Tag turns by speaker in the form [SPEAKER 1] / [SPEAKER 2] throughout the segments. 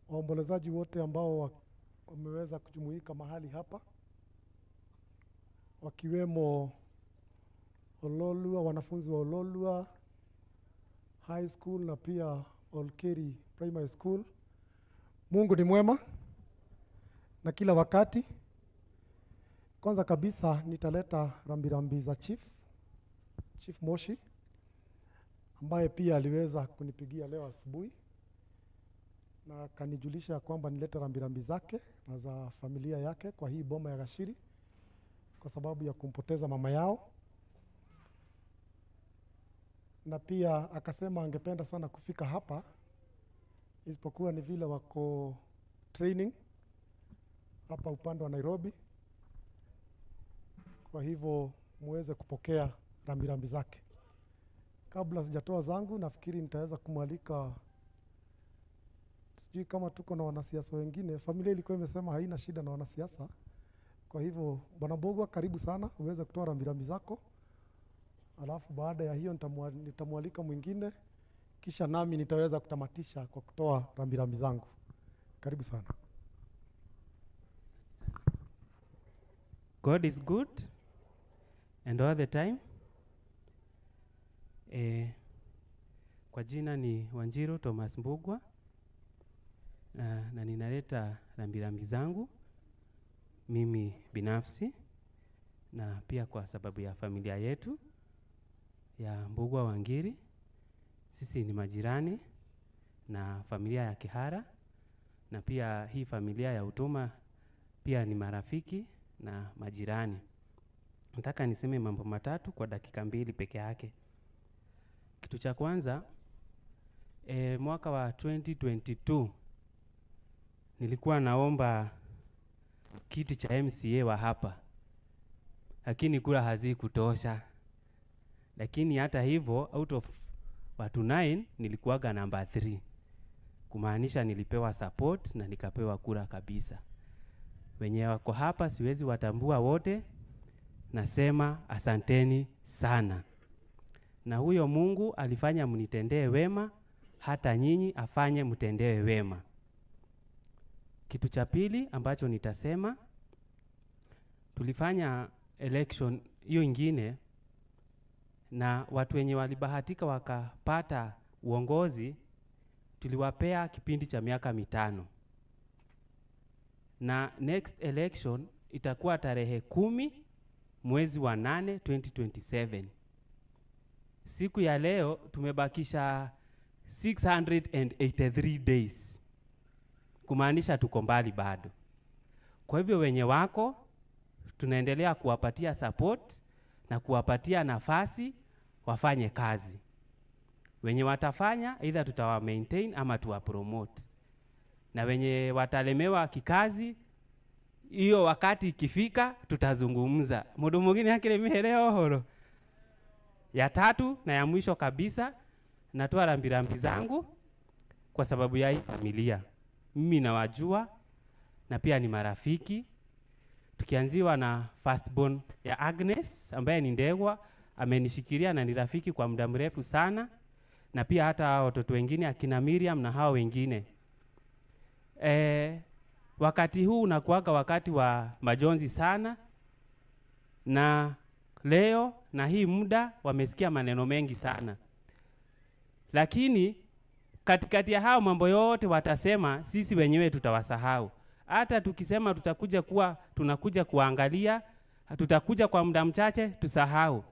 [SPEAKER 1] waombolezaji wote ambao wameweza kujumuika mahali hapa, wakiwemo Ololua, wanafunzi wa Ololua High School na pia Olkeri Primary School. Mungu ni mwema na kila wakati. Kwanza kabisa nitaleta rambirambi za Chief Moshi, ambaye pia aliweza kunipigia leo asubuhi na kanijulisha kwamba nilete rambirambi zake na za familia yake kwa hii boma ya Gashiri kwa sababu ya kumpoteza mama yao, na pia akasema angependa sana kufika hapa isipokuwa ni vile wako training hapa upande wa Nairobi. Kwa hivyo muweze kupokea rambirambi zake. Kabla sijatoa zangu, nafikiri nitaweza kumwalika, sijui kama tuko na wanasiasa wengine. Familia ilikuwa imesema haina shida na wanasiasa. Kwa hivyo Bwana Bogwa, karibu sana uweze kutoa rambirambi zako. Alafu baada ya hiyo nitamwalika mwingine, kisha nami nitaweza kutamatisha kwa kutoa rambirambi zangu. Karibu sana.
[SPEAKER 2] God is good and all the time. Kwa jina ni Wanjiru Thomas Mbugwa na ninaleta rambirambi zangu mimi binafsi na pia kwa sababu ya familia yetu ya Mbugwa Wangiri. Sisi ni majirani na familia ya Kihara, na pia hii familia ya Utuma pia ni marafiki na majirani. Nataka niseme mambo matatu kwa dakika 2 peke yake. Kitu cha kwanza, mwaka wa 2022 nilikuwa naomba kiti cha MCA wa hapa, lakini kura hazikutosha. Lakini hata hivyo, out of watu 9 nilikuwaga number 3, kumaanisha nilipewa support na nikapewa kura kabisa. Wenye wako hapa siwezi watambua wote, nasema asanteni sana. Na huyo Mungu alifanya mnitendee wema, hata nyinyi afanye mtendewe wema. Kitu cha pili ambacho nitasema, tulifanya election hiyo ingine na watu wenye walibahatika wakapata uongozi tuliwapea kipindi cha miaka 5. Na next election itakuwa tarehe 10 mwezi wa 8 2027. Siku ya leo tumebakisha 683 days. Kumaanisha tuko mbali bado. Kwa hivyo wenye wako tunaendelea kuwapatia support na kuwapatia nafasi wafanye kazi. Wenye watafanya either tutawa maintain ama tuwa promote. Na wenye watalemewa kikazi, hiyo wakati ikifika tutazungumza. Mudu mwingine hakile miheleo horo. Ya tatu na ya mwisho kabisa, natoa rambirambi zangu kwa sababu ya hii familia. Mimi nawajua na pia ni marafiki. Tukianziwa na firstborn ya Agnes ambaye ni Ndegwa, amenishikilia na ni rafiki kwa muda mrefu sana, na pia hata watoto wengine akina Miriam na hao wengine. Wakati huu unakuwaga wakati wa majonzi sana, na leo na hii muda wamesikia maneno mengi sana. Lakini katikati ya hao mambo yote watasema sisi wenyewe tutawasahau. Hata tukisema tunakuja kuangalia, tutakuja kwa muda mchache tusahau.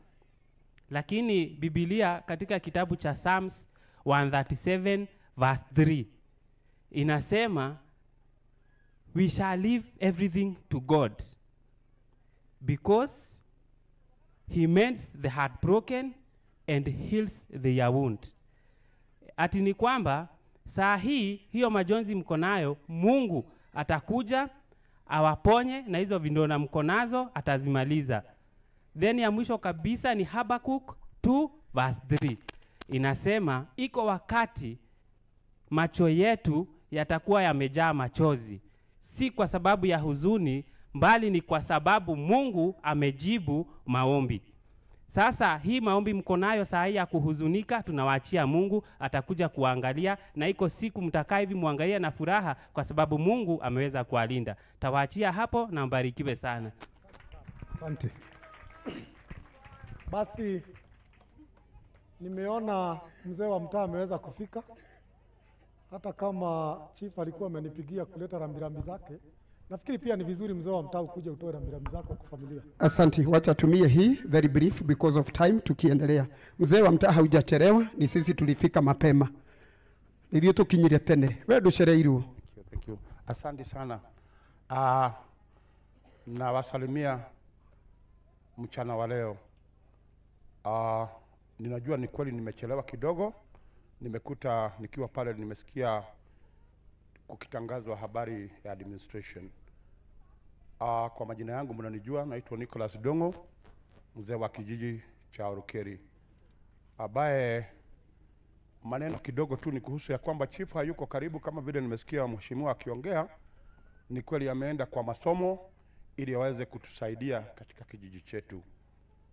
[SPEAKER 2] Lakini Biblia katika kitabu cha Psalms 137 verse 3 inasema, we shall leave everything to God because he mends the heartbroken and heals the wound. Ati ni kwamba saa hii hiyo majonzi mko nayo, Mungu atakuja awaponye na hizo vidonda mko nazo atazimaliza. Then ya mwisho kabisa ni Habakkuk 2 verse 3 inasema, iko wakati macho yetu yatakuwa yamejaa machozi, si kwa sababu ya huzuni, bali ni kwa sababu Mungu amejibu maombi. Sasa hii maombi mko nayo saa hii ya kuhuzunika, tunawaachia Mungu, atakuja kuangalia, na iko siku mtakaa hivi muangalia na furaha kwa sababu Mungu ameweza kuwalinda. Tawaachia hapo na mbarikiwe sana.
[SPEAKER 1] Asante. Basi nimeona mzee wa mtaa ameweza kufika, hata kama chief alikuwa amenipigia kuleta rambirambi zake. Nafikiri pia ni vizuri mzee wa mtaa ukuje utoe rambirambi zako kwa familia.
[SPEAKER 3] Asante, wacha tumie hii very brief because of time tukiendelea. Mzee wa mtaa haujachelewa, ni sisi tulifika mapema. Ndio tukinyire tene. Wewe ndushereirwo.
[SPEAKER 4] Thank you. Asante sana. Na wasalimia mchana wa leo. Ninajua ni kweli nimechelewa kidogo. Nimekuta nikiwa pale nimesikia kukitangazwa habari ya administration. Kwa majina yangu mnanijua, naitwa Nicholas Dongo, mzee wa kijiji cha Orokeri. Ambaye maneno kidogo tu ni kuhusu ya kwamba chief hayuko karibu, kama vile nimesikia mheshimiwa akiongea. Ni kweli ameenda kwa masomo ili aweze kutusaidia katika kijiji chetu.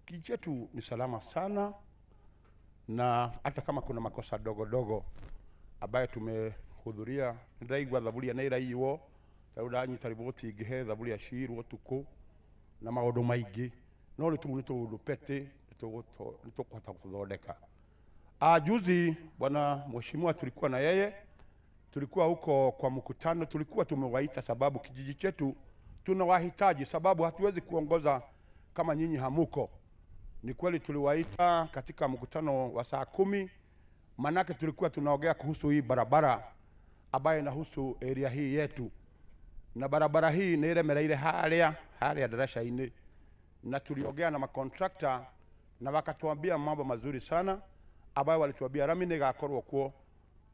[SPEAKER 4] Kijiji chetu ni salama sana, na hata kama kuna makosa dogo dogo ambaye tumehudhuria, ndaigwa thaburia na iraiwo sauda nyi tariboti igihe thaburia shirwo tuko na maundu maingi, no ritu pete nitukuhota kuthondeka. Juzi bwana mheshimiwa tulikuwa na yeye, tulikuwa huko kwa mkutano, tulikuwa tumewaita sababu kijiji chetu tunawahitaji, sababu hatuwezi kuongoza kama nyinyi hamuko. Ni kweli tuliwaita katika mkutano wa saa 10, manake tulikuwa tunaongea kuhusu hii barabara ambayo inahusu area hii yetu, na barabara hii ni ile mera ile haria darasha-ini, na tuliongea na makontrakta na wakatuambia mambo mazuri sana, ambayo walituambia rami ni gakorwo kuo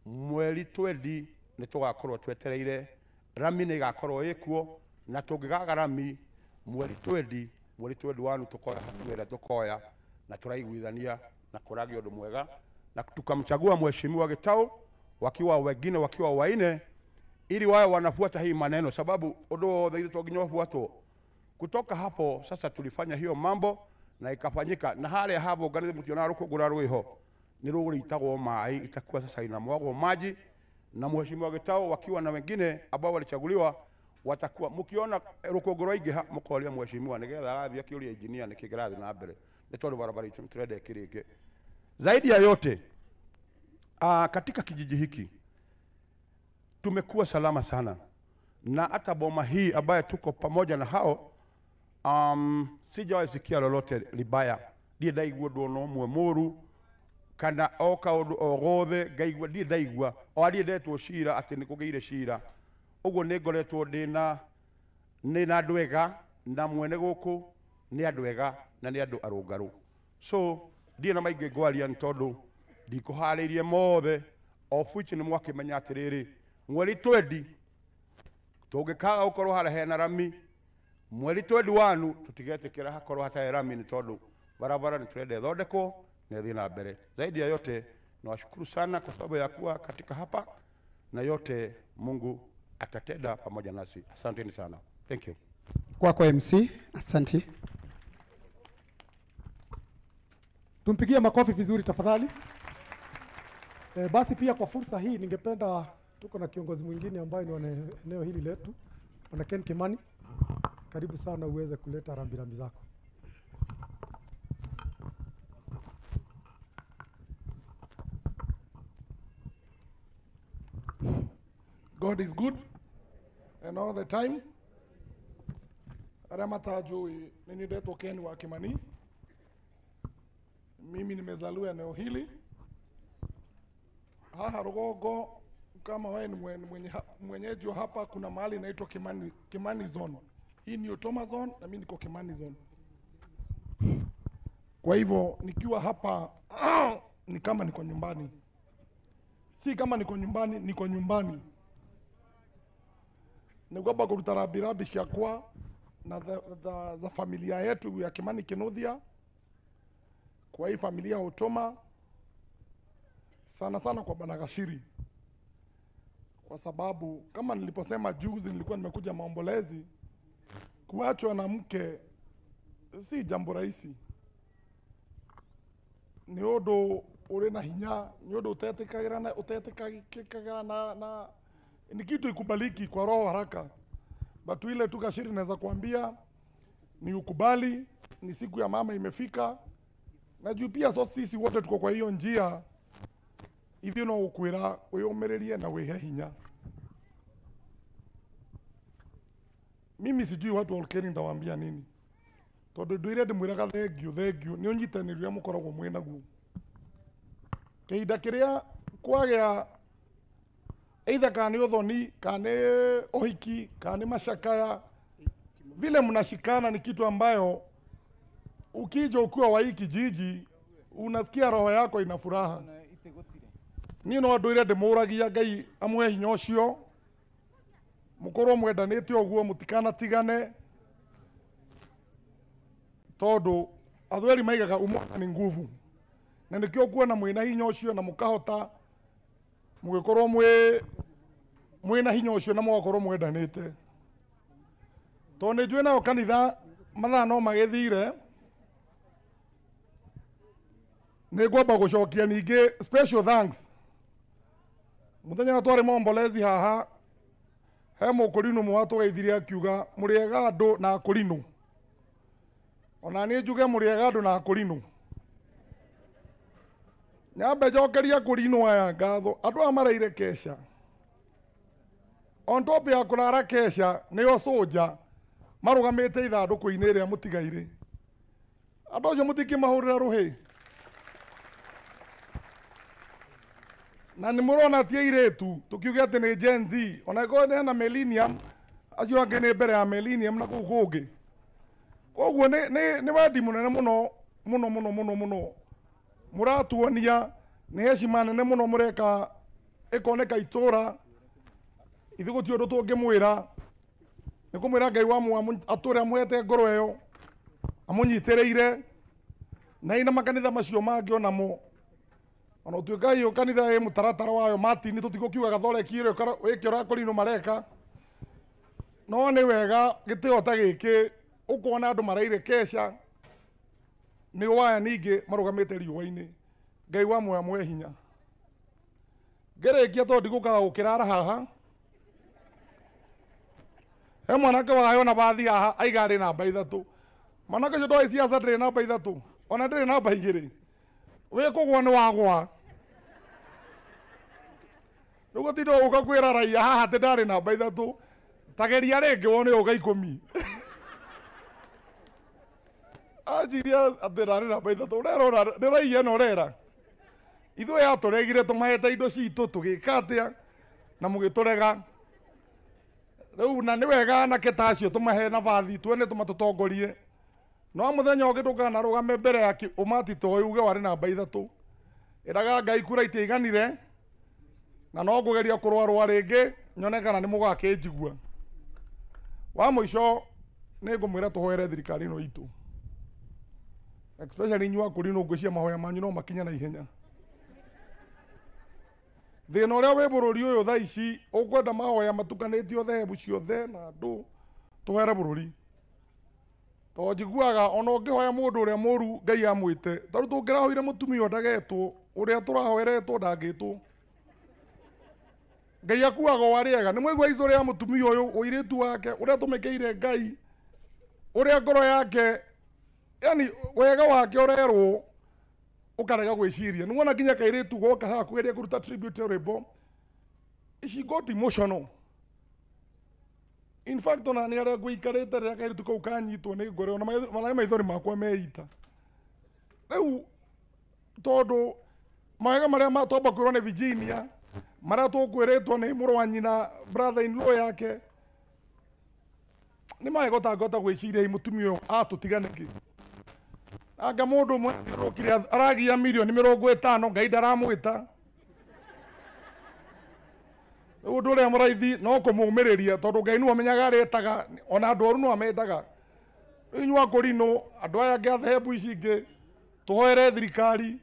[SPEAKER 4] mweri twendi ni tugakorwo twetereire, rami ni gakorwo ikuo, na tungigaga rami mweri twendi wanu tukoya hatuwera tukoya na turaiguithania na kuragio undu mwega, na tukamchagua mheshimiwa Gitau wakiwa wengine wakiwa waine, ili wao wanafuata hii maneno, sababu odo dhaidi toginyo fuato. Kutoka hapo sasa tulifanya hiyo mambo na ikafanyika, na hale hapo gani mtiona ruko guraru iho ni ruri itagwo mai, itakuwa sasa inamwagwa maji, na mheshimiwa Gitau wakiwa na wengine ambao walichaguliwa watakuwa mukiona rukogoro igiha mukoria mheshimiwa nigetha athia kiuria engineer nikigirathi na mbere nitondu barabara itu turende kirike. Zaidi ya yote katika kijiji hiki tumekuwa salama sana, na hata boma hii ambaye tuko pamoja na hao sijawahi sikia lolote libaya. Die daigwa dono mwe moru kana oka ogothe ngaigwa die daigwa o ali ndetwo shira ati nikugeire shira. Uguo ni ngoretwo ndina andu ega, na mwene guku ni andu ega na ni andu arungaru. So ndie na maingi ngwaria ni tondu ndikuhariirie mothe, of which ni mwakimenya atiriri mweri twendi tungikaga gukorwo hara hena rami, mweri twendi wanu tutigetikira hakorwo hata rami, ni tondu barabara ni turende thondekwo na thii na mbere. Zaidi ya yote nawashukuru sana kwa sababu ya kuwa katika hapa, na yote Mungu atatenda pamoja nasi. Asanteni sana. Thank you.
[SPEAKER 3] Kwako MC, asante.
[SPEAKER 1] Tumpigie makofi vizuri tafadhali. Basi pia kwa fursa hii ningependa, tuko na kiongozi mwingine ambaye ni wa eneo hili letu, Bwana Ken Kimani. Karibu sana uweze kuleta rambirambi zako.
[SPEAKER 5] God is good and all the time. Ramata Joy, nini ndeto Ken wa Kimani. Mimi nimezaliwa eneo hili. Rugogo, kama wewe ni mwenyeji hapa, kuna mahali inaitwa Kimani Zone. Hii ni Otoma Zone na mimi niko Kimani Zone. Kwa hivyo nikiwa hapa ni kama niko nyumbani. Si kama niko nyumbani, niko nyumbani. Nigomba kuruta rabirabi ciakwa na za familia yetu ya Kimani Kinuthia, kwa hii familia Otoma, sana sana kwa Bwana Gashiri, kwa sababu kama niliposema juzi, nilikuwa nimekuja maombolezi. Kuachwa na mke si jambo rahisi, nĩ ũndũ ũrĩ na hinya, nĩ ũndũ utetikagĩra na ni kitu ikubaliki kwa roho haraka, but ile tu Gachiri naweza kuambia ni ukubali, ni siku ya mama imefika, na juu pia so sisi wote tuko kwa hiyo njia, hivyo no ukwira wĩyũmĩrĩrie na wĩhe hinya. Mimi sijui watu wa Olkeri ndawaambia nini, tondũ ndũire ndĩmwĩraga thengiũ nĩ ũnyitanĩri ũrĩa mũkoragwo mwĩnaguo. Kĩhinda kĩrĩa kwagĩa either kana nĩ ũthoni, kana nĩ ũhiki, kana nĩ macakaya, vile mnashikana ni kitu ambayo ukija ukiwa wa hii kijiji unasikia roho yako ina furaha. Niĩ no ndũire ndĩmũragia Ngai amwe hinya ũcio, mũkorwo mwendanĩte ũguo, mũtikanatigane, tondũ athweri maigaga umoja ni nguvu, na nĩkĩo kuona mwĩna hinya ũcio na mũkahota mũgĩkorwo mwĩna hinya ũcio na mũgakorwo mwendanĩte. Tondũ nĩ njũĩ nayo kanitha mathaa no magĩthire, nĩ ngwamba gũcokia ningĩ special thanks. Mũthenya na twarĩ maombolezi haha, he mũkũrinũ mwe watũgeithire akiuga mũrĩega andũ na akũrinũ. Ona niĩ njuge mũrĩega andũ na akũrinũ. Nyambe njokeria akũrinũ aya ngatho, andũ aya maraire kesha. On top ya kũrara kesha nĩo soja marũgamĩte ithandũkũ-inĩ ĩrĩa mũtigaire. Andũ acio mũtikĩmahũrĩra rũhĩ. Na nĩ mũrona ti airĩtu, tũkiuge atĩ nĩ Gen Z, ona korwo nĩ na millennium, acio angĩ nĩ mbere ya millennium na kũu kũngĩ. Koguo nĩ wendi mũnene mũno mũratuonia, nĩ heshima nene mũno mũreka ĩkoneka itũra. Ithuĩ gũtirĩ ũndũ tũngĩmwĩra, nĩ kũmwĩra Ngai wa muoyo atũre amũhete ngoro ĩyo, amũnyitĩrĩire, na ina makanitha macio mangĩ onamo. Ona ũtuĩka hiyo kanitha ĩ mũtaratara wayo matini, tũtigũkiuga gathoreki wĩkĩ ũrakũrinũ mareka. No nĩ wega gĩtĩo ta gĩkĩ ũkona andũ maraire kesha, nĩ waya ningĩ marũgamĩte riũa-inĩ. Ngai wa muoyo amũhe hinya. Ngĩrĩkia tondũ ndigũkaga gũkĩrara haha, he mwanake wayo na bathi haha aiga arĩ namba 3. Mwanake ũcio ndoĩ ciaca ndĩrĩ namba 3, ona ndĩrĩ namba 2. Wĩkũgwa nĩ wagwa. Rĩu gũtinda ũka kwĩra raia haha atĩ ndarĩ namba 3, tageria rĩngĩ wone ũga 10. Anjiria atĩ ndarĩ namba 3, ũrera nĩ raia ĩno ũrera. Ithuĩ yatũregire tũmahete indo citũ tũgĩka atĩa na mũgĩtũrega. Rĩu na nĩ wega anake ta acio tũmahe nabathi tuone tũmatũtongorie. No mũthenya ũngĩ ndũkanarũgame mbere ya ũmati ta ũyũ uge warĩ namba 3. Ĩraga Ngai kura itiaiganire, na no ngũgeria kũrũarũa rĩngĩ nyone kana nĩ mũgakĩnjigua. Wa mũico nĩ ngũmwĩra tũhoere thirikari ĩno itũ, especially inyuĩ akũrinũ ngwĩciria mahoya manyu no makinya na ihenya. Thĩna ũrĩa wĩ bũrũri ũyũ thaa ici ũkwenda mahoya matukanĩtio thehebu ciothe na andũ tũhere bũrũri. Tondũ njiguaga ona ũngĩhoya mũndũ ũrĩa mũũru Ngai amwĩte, ta rĩu tũngĩrahoire mũtumia ndagetwo, ũrĩa tũrahoeretwo ndangĩtwo. Ngai akuaga o arĩega. Nĩ mwaigua historĩ ya mũtumia ũyũ ũirĩtu wake ũrĩa tũmĩkĩire Ngai, ũrĩa ngoro yake, yani wega wake ũrerwo ũkarega gwĩciria. Nĩ wona nginya kairĩtu goka haha kũgeria kũruta tribute rwĩmbo, she got emotional. In fact ona nĩ arĩa ngũikarĩte rĩrĩa kairĩtu kau kanyitwo nĩ ngoro, ona maithori makwa meita. Rĩu tondũ mawega marĩa twamba kwĩrwo nĩ Virginia, marĩa tũkwĩrĩtwo nĩ mũrũ wa nyina brother in law yake, nĩ mawega ũtangĩhota gwĩciria mũtumia ũyũ atũtigane kĩ. Anga mũndũ ũmwe arokire aragia mirioni 50, Ngai ndaramwĩta. Rĩu ũndũ ũrĩa mũraithi no kũmũmĩrĩria, tondũ Ngai nĩwe amenyaga arĩtaga, ona andũ oru no amendaga. Rĩu inyuĩ akũrinũ, andũ aya angĩ a thehebu ici ingĩ, tũhoere thirikari,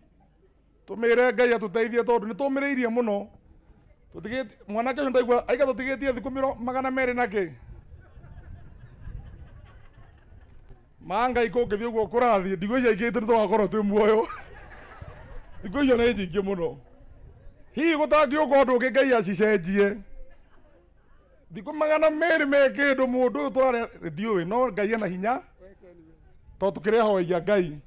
[SPEAKER 5] tũmĩre Ngai atũteithie, tondũ nĩ tũmĩrĩirie mũno. Mwanake ũcio ndaigua aiga tũtigĩtie thikũ 200 na kĩ. Ngai kũngĩthiĩ ũguo kũrathiĩ, ndigwĩciria ingĩ tũgakorwo twĩ muoyo. thikũ icio nĩ nyingĩ mũno. Hihi gũtangĩũka ũndũ ũngĩ Ngai acicenjie. Thikũ 200 me kĩndũ mũndũ ũyũ twarĩ ndiũĩ, no Ngai ena hinya tondũ tũkĩrehoia Ngai.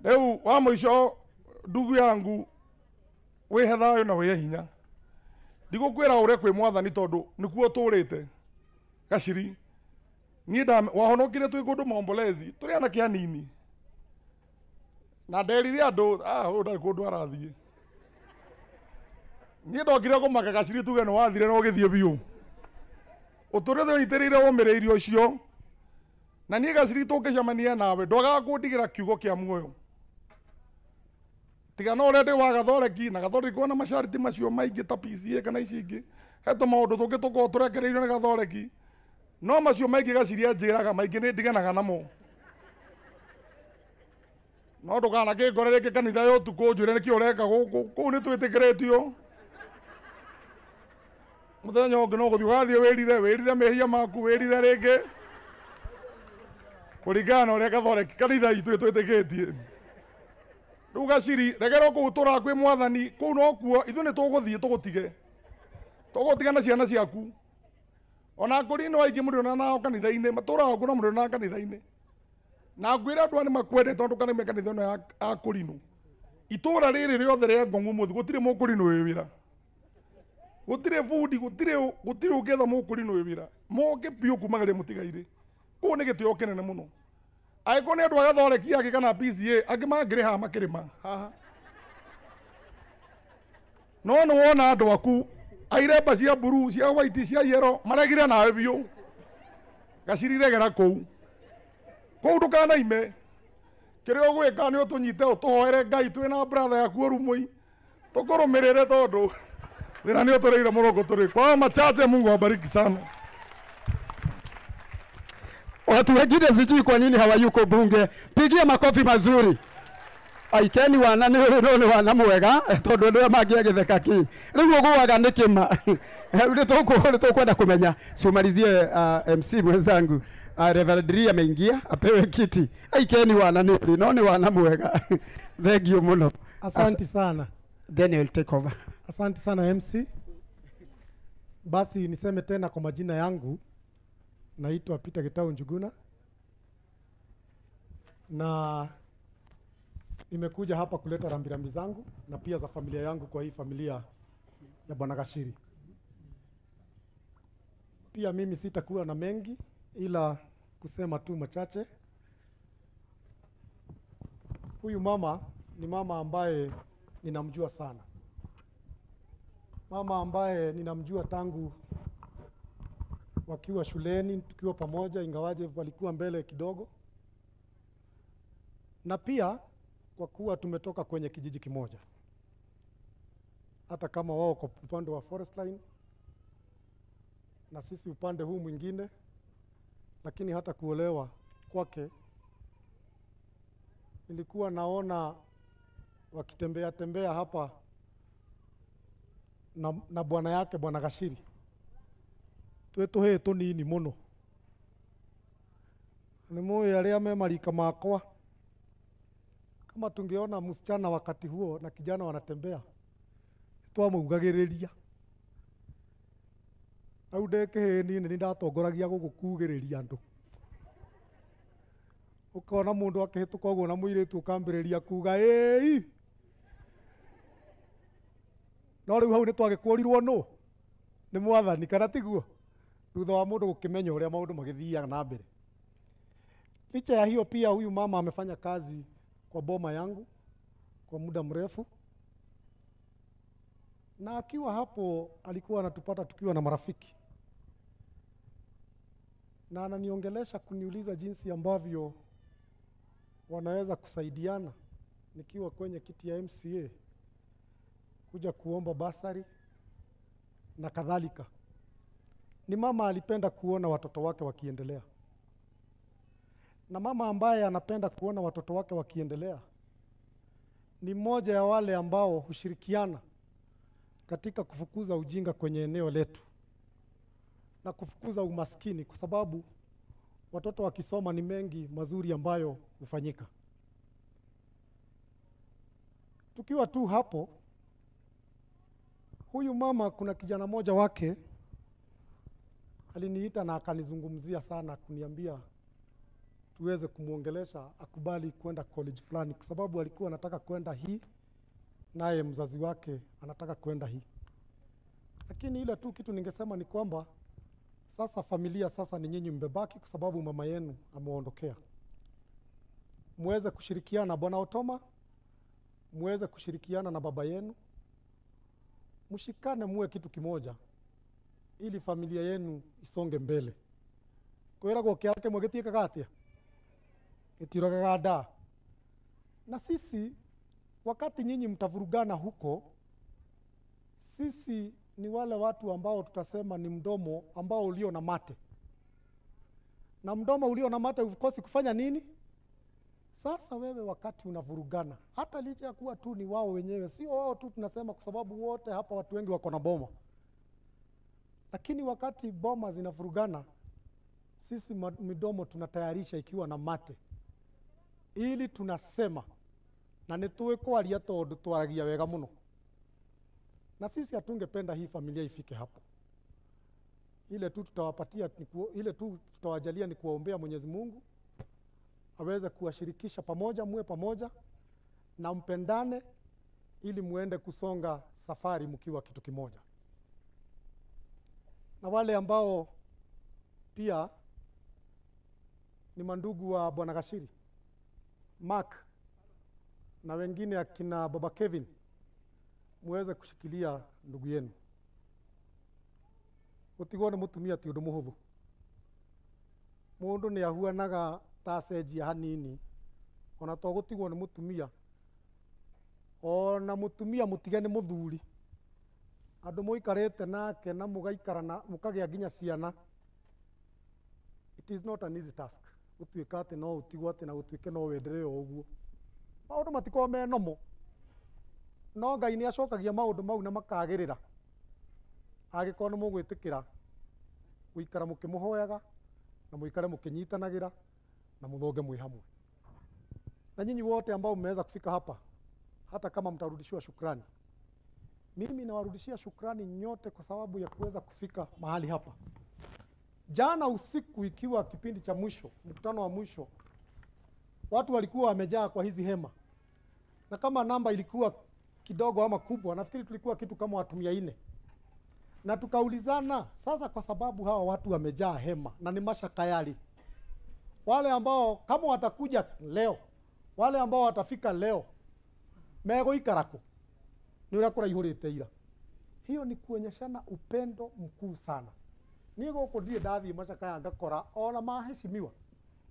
[SPEAKER 5] Rĩu wa mũico ndugu yangu wĩhe thayũ na wĩhe hinya. Ndigũkwĩra ũrĩa kwĩ Mwathani tondũ nĩkuo tũrĩte Gaciri. Niĩ wahonokire twĩ kũndũ Mombolezi tũrĩ anake anini. Na nderire andũ ũyũ ndarĩ kũndũ arathiĩ. Niĩ ndokire kũmaka Gaciri tuge nĩ wathire no gĩthiĩ biũ. Ũtũrĩte ũnyitĩrĩire ũmĩrĩirie ũcio. Na niĩ Gaciri tũngĩcemania nawe ndwagaga kũndigĩra kiugo kĩa muoyo. Tiga no ũrĩa ndĩ wa Gathoreki na Gathoreki na masharti macio maingĩ ta PCA kana ici ingĩ. He tũmaũndũ tũngĩ tũkoragwo tũrekereirio nĩ Gathoreki. No macio maingĩ Gaciri anjĩraga maingĩ nĩ ndiganaga namo. No ndũkanakĩngore rĩngĩ kanitha ya ũtukũ njũre nĩkĩo ũreka gũkũ. Kũu nĩ twĩtĩkĩrĩtio. Mũthenya ũngĩ no gũthiĩ ũgathiĩ wĩrire mehia maku wĩrire rĩngĩ. Kũringana na ũrĩa Gathoreki kanitha itũ twĩtĩkĩtie. Rĩu Gaciri regera kũu tũra kwĩ Mwathani kũu no kuo ithuĩ nĩ tũgũthiĩ tũgũtige. Tũgũtiga na ciana ciaku. Ona ngũri-inĩ waingĩ mũndũ nao kanitha-inĩ matũraga kuo na mũndũ na kanitha-inĩ. Na ngwĩra andũ nĩ makwende tondũ kanitha ĩno ya Kũrinũ. Itũra rĩrĩ rĩothe rĩa Ngong'u mũthĩ gũtirĩ Mũkũrinũ wĩ wĩra. Gũtirĩ bundi gũtirĩ ũngĩetha Mũkũrinũ wĩ wĩra. Moke biũ kumagĩrĩ mũtigairĩ. Kũu nĩ gĩtĩo kĩnene mũno. Angĩkorwo nĩ andũ a Gathoreki angĩ kana PCA angĩ mangĩrĩha makĩrĩma haha. No nĩ wona andũ aku airemba cia mburu cia white cia yellow maregire nawe biũ. Gaciri regera kũu. Kũu ndũkanaime. Kĩrĩa ũgwĩka nĩ ũtũnyite ũtũhoere Ngai twĩ na brother yaku Orumoi. Tũkũrũmĩrĩre tondũ thĩna nĩ ũtũrĩire mũrongo tũrĩ. Kwa machache Mungu awabariki sana.
[SPEAKER 3] Watu wengine sijui kwa nini hawayuko bunge. Pigia makofi mazuri. Aikeni wana ni wana mwega tondu ndio magia githeka ki. Riu gwaga nikima. Ndio kwenda kumenya. Somalizie MC mwenzangu. Reverend Ria ameingia apewe kiti. Aikeni wana ni wana mwega. Thank you muno.
[SPEAKER 1] Asante sana.
[SPEAKER 3] Then you will take over.
[SPEAKER 1] Asante sana MC. Basi niseme tena kwa majina yangu. Naitwa Peter Gitau Njuguna. Na nimekuja hapa kuleta rambirambi zangu na pia za familia yangu kwa hii familia ya Bwana Gashiri. Pia mimi sitakuwa na mengi ila kusema tu machache. Huyu mama ni mama ambaye ninamjua sana. Mama ambaye ninamjua tangu wakiwa shuleni tukiwa pamoja, ingawaje walikuwa mbele kidogo. Na pia kwa kuwa tumetoka kwenye kijiji kimoja. Hata kama wao kwa upande wa Forest Line na sisi upande huu mwingine, lakini hata kuolewa kwake nilikuwa naona wakitembea tembea hapa na bwana yake Bwana Gashiri. Twetuhe tunini muno. Ni moyo aria me marika makwa. Kama tungeona msichana wakati huo na kijana wanatembea, twamugagiriria. Au ndeke ni ndatongoragia gugukugiriria andu. Ukona mundu akihituka uguo na muiritu ukambiriria kuga ei. No riu hau ni twagikuorirwo no. Ni Mwathani kana tiguo. Thutha wa mundu gukimenya uria maundu magithiaga na mbere. Licha ya hiyo pia huyu mama amefanya kazi kwa boma yangu kwa muda mrefu. Na akiwa hapo alikuwa anatupata tukiwa na marafiki. Na ananiongelesha kuniuliza jinsi ambavyo wanaweza kusaidiana nikiwa kwenye kiti ya MCA kuja kuomba basari na kadhalika. Ni mama alipenda kuona watoto wake wakiendelea. Na mama ambaye anapenda kuona watoto wake wakiendelea ni mmoja ya wale ambao hushirikiana katika kufukuza ujinga kwenye eneo letu na kufukuza umaskini, kwa sababu watoto wakisoma ni mengi mazuri ambayo hufanyika. tukiwa tu hapo, huyu mama, kuna kijana moja wake aliniita na akanizungumzia sana, kuniambia tuweze kumuongelesha akubali kwenda college fulani, kwa sababu alikuwa anataka kwenda hii, naye mzazi wake anataka kwenda hii. Lakini ile tu kitu ningesema ni kwamba sasa familia sasa ni nyinyi mbebaki, kwa sababu mama yenu ameondokea. Muweze kushirikiana na Bwana Otoma, muweze kushirikiana na baba yenu, mshikane, muwe kitu kimoja ili familia yenu isonge mbele. Kwera kwa kiake mwagetie kagatia itiraga gada. Na sisi wakati nyinyi mtavurugana huko, sisi ni wale watu ambao tutasema ni mdomo ambao ulio na mate. Na mdomo ulio na mate ukosi kufanya nini? Sasa wewe wakati unavurugana, hata licha ya kuwa tu ni wao wenyewe, sio wao tu tunasema, kwa sababu wote hapa watu wengi wako na boma. Lakini wakati boma zinavurugana, sisi midomo tunatayarisha ikiwa na mate, ili tunasema na nituwe kwaria tondu twaragia wega muno. Na sisi hatungependa hii familia ifike hapo. Ile tu tutawapatia, ile tu tutawajalia ni kuwaombea Mwenyezi Mungu aweze kuwashirikisha pamoja, muwe pamoja na mpendane, ili muende kusonga safari mkiwa kitu kimoja. Na wale ambao pia ni mandugu wa Bwana Gashiri, Mark na wengine akina Baba Kevin, muweze kushikilia ndugu yenu. Utigone mutumia ti undu muhuthu. Mundu ni ahuanaga ta cenjia hanini, ona to gutigwo ni mutumia. Ona mutumia mutige ni muthuri. Andu muikarite nake na mugaikara na mukagia nginya ciana. It is not an easy task. Utuika ati no utigwo ati na utuike no wendere o uguo. Maundu matiko me nomo. No Ngai ni acokagia maundu mau na makagirira. Agiko ni mugwitikira guikara mukimuhoyaga na muikare mukinyitanagira na muthoge mwi hamwe. Na nyinyi wote ambao mmeweza kufika hapa, hata kama mtarudishiwa shukrani, mimi nawarudishia shukrani nyote kwa sababu ya kuweza kufika mahali hapa. Jana usiku, ikiwa kipindi cha mwisho, mkutano wa mwisho, watu walikuwa wamejaa kwa hizi hema, na kama namba ilikuwa kidogo ama kubwa, nafikiri tulikuwa kitu kama watu 400. Na tukaulizana, sasa kwa sababu hawa watu wamejaa hema na ni mashakayali, wale ambao kama watakuja leo, wale ambao watafika leo, mego ikarako ni ura kura ihurite ira. Hiyo ni kuonyeshana upendo mkuu sana. Ni goko ndie ndathi mashakaya ngakora ona maheshimiwa.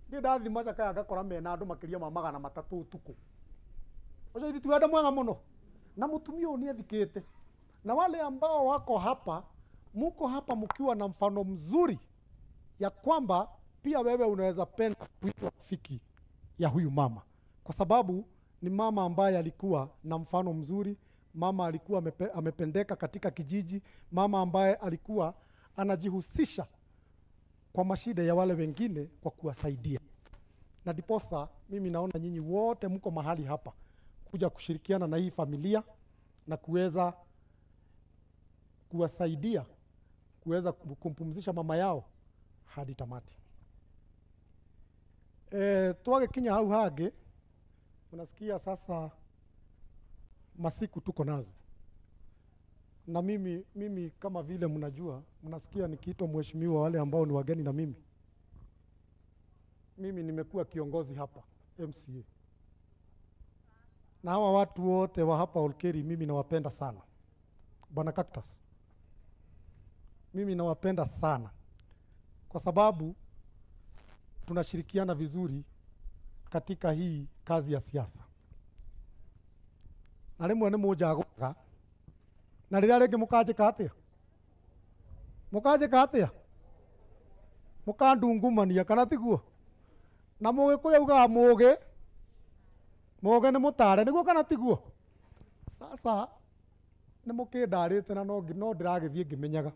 [SPEAKER 1] Ndie ndathi mashakaya ngakora mena andu makiria ma 300 utuku. Ojo ithi tuenda mwanga muno. Na mutumia ni athikite. Na wale ambao wako hapa, muko hapa mkiwa na mfano mzuri ya kwamba pia wewe unaweza penda kuitwa rafiki ya huyu mama, kwa sababu ni mama ambaye alikuwa na mfano mzuri, mama alikuwa amependeka katika kijiji, mama ambaye alikuwa anajihusisha kwa mashida ya wale wengine kwa kuwasaidia. Na diposa mimi naona nyinyi wote mko mahali hapa kuja kushirikiana na hii familia na kuweza kuwasaidia, kuweza kumpumzisha mama yao hadi tamati. Tuage kinya hau hage, mnasikia sasa masiku tuko nazo. Na mimi kama vile mnajua, mnasikia nikiitwa mheshimiwa wale ambao ni wageni na mimi nimekuwa kiongozi hapa MCA. Na hawa watu wote wa hapa Olkeri mimi nawapenda sana. Bwana Cactus, mimi nawapenda sana kwa sababu tunashirikiana vizuri katika hii kazi ya siasa. Na rimwe ni mujagoga na rĩrĩa rĩngĩ mũkanjĩka atĩa? Mũkanjĩka atĩa? Mũkandungumania kana tiguo? Na mũgĩkũyũ augaga mũgĩ nĩ mũtare nĩguo kana tiguo? Sasa nĩ mũkĩndarĩte na no ndĩragĩthiĩ ngĩmenyaga.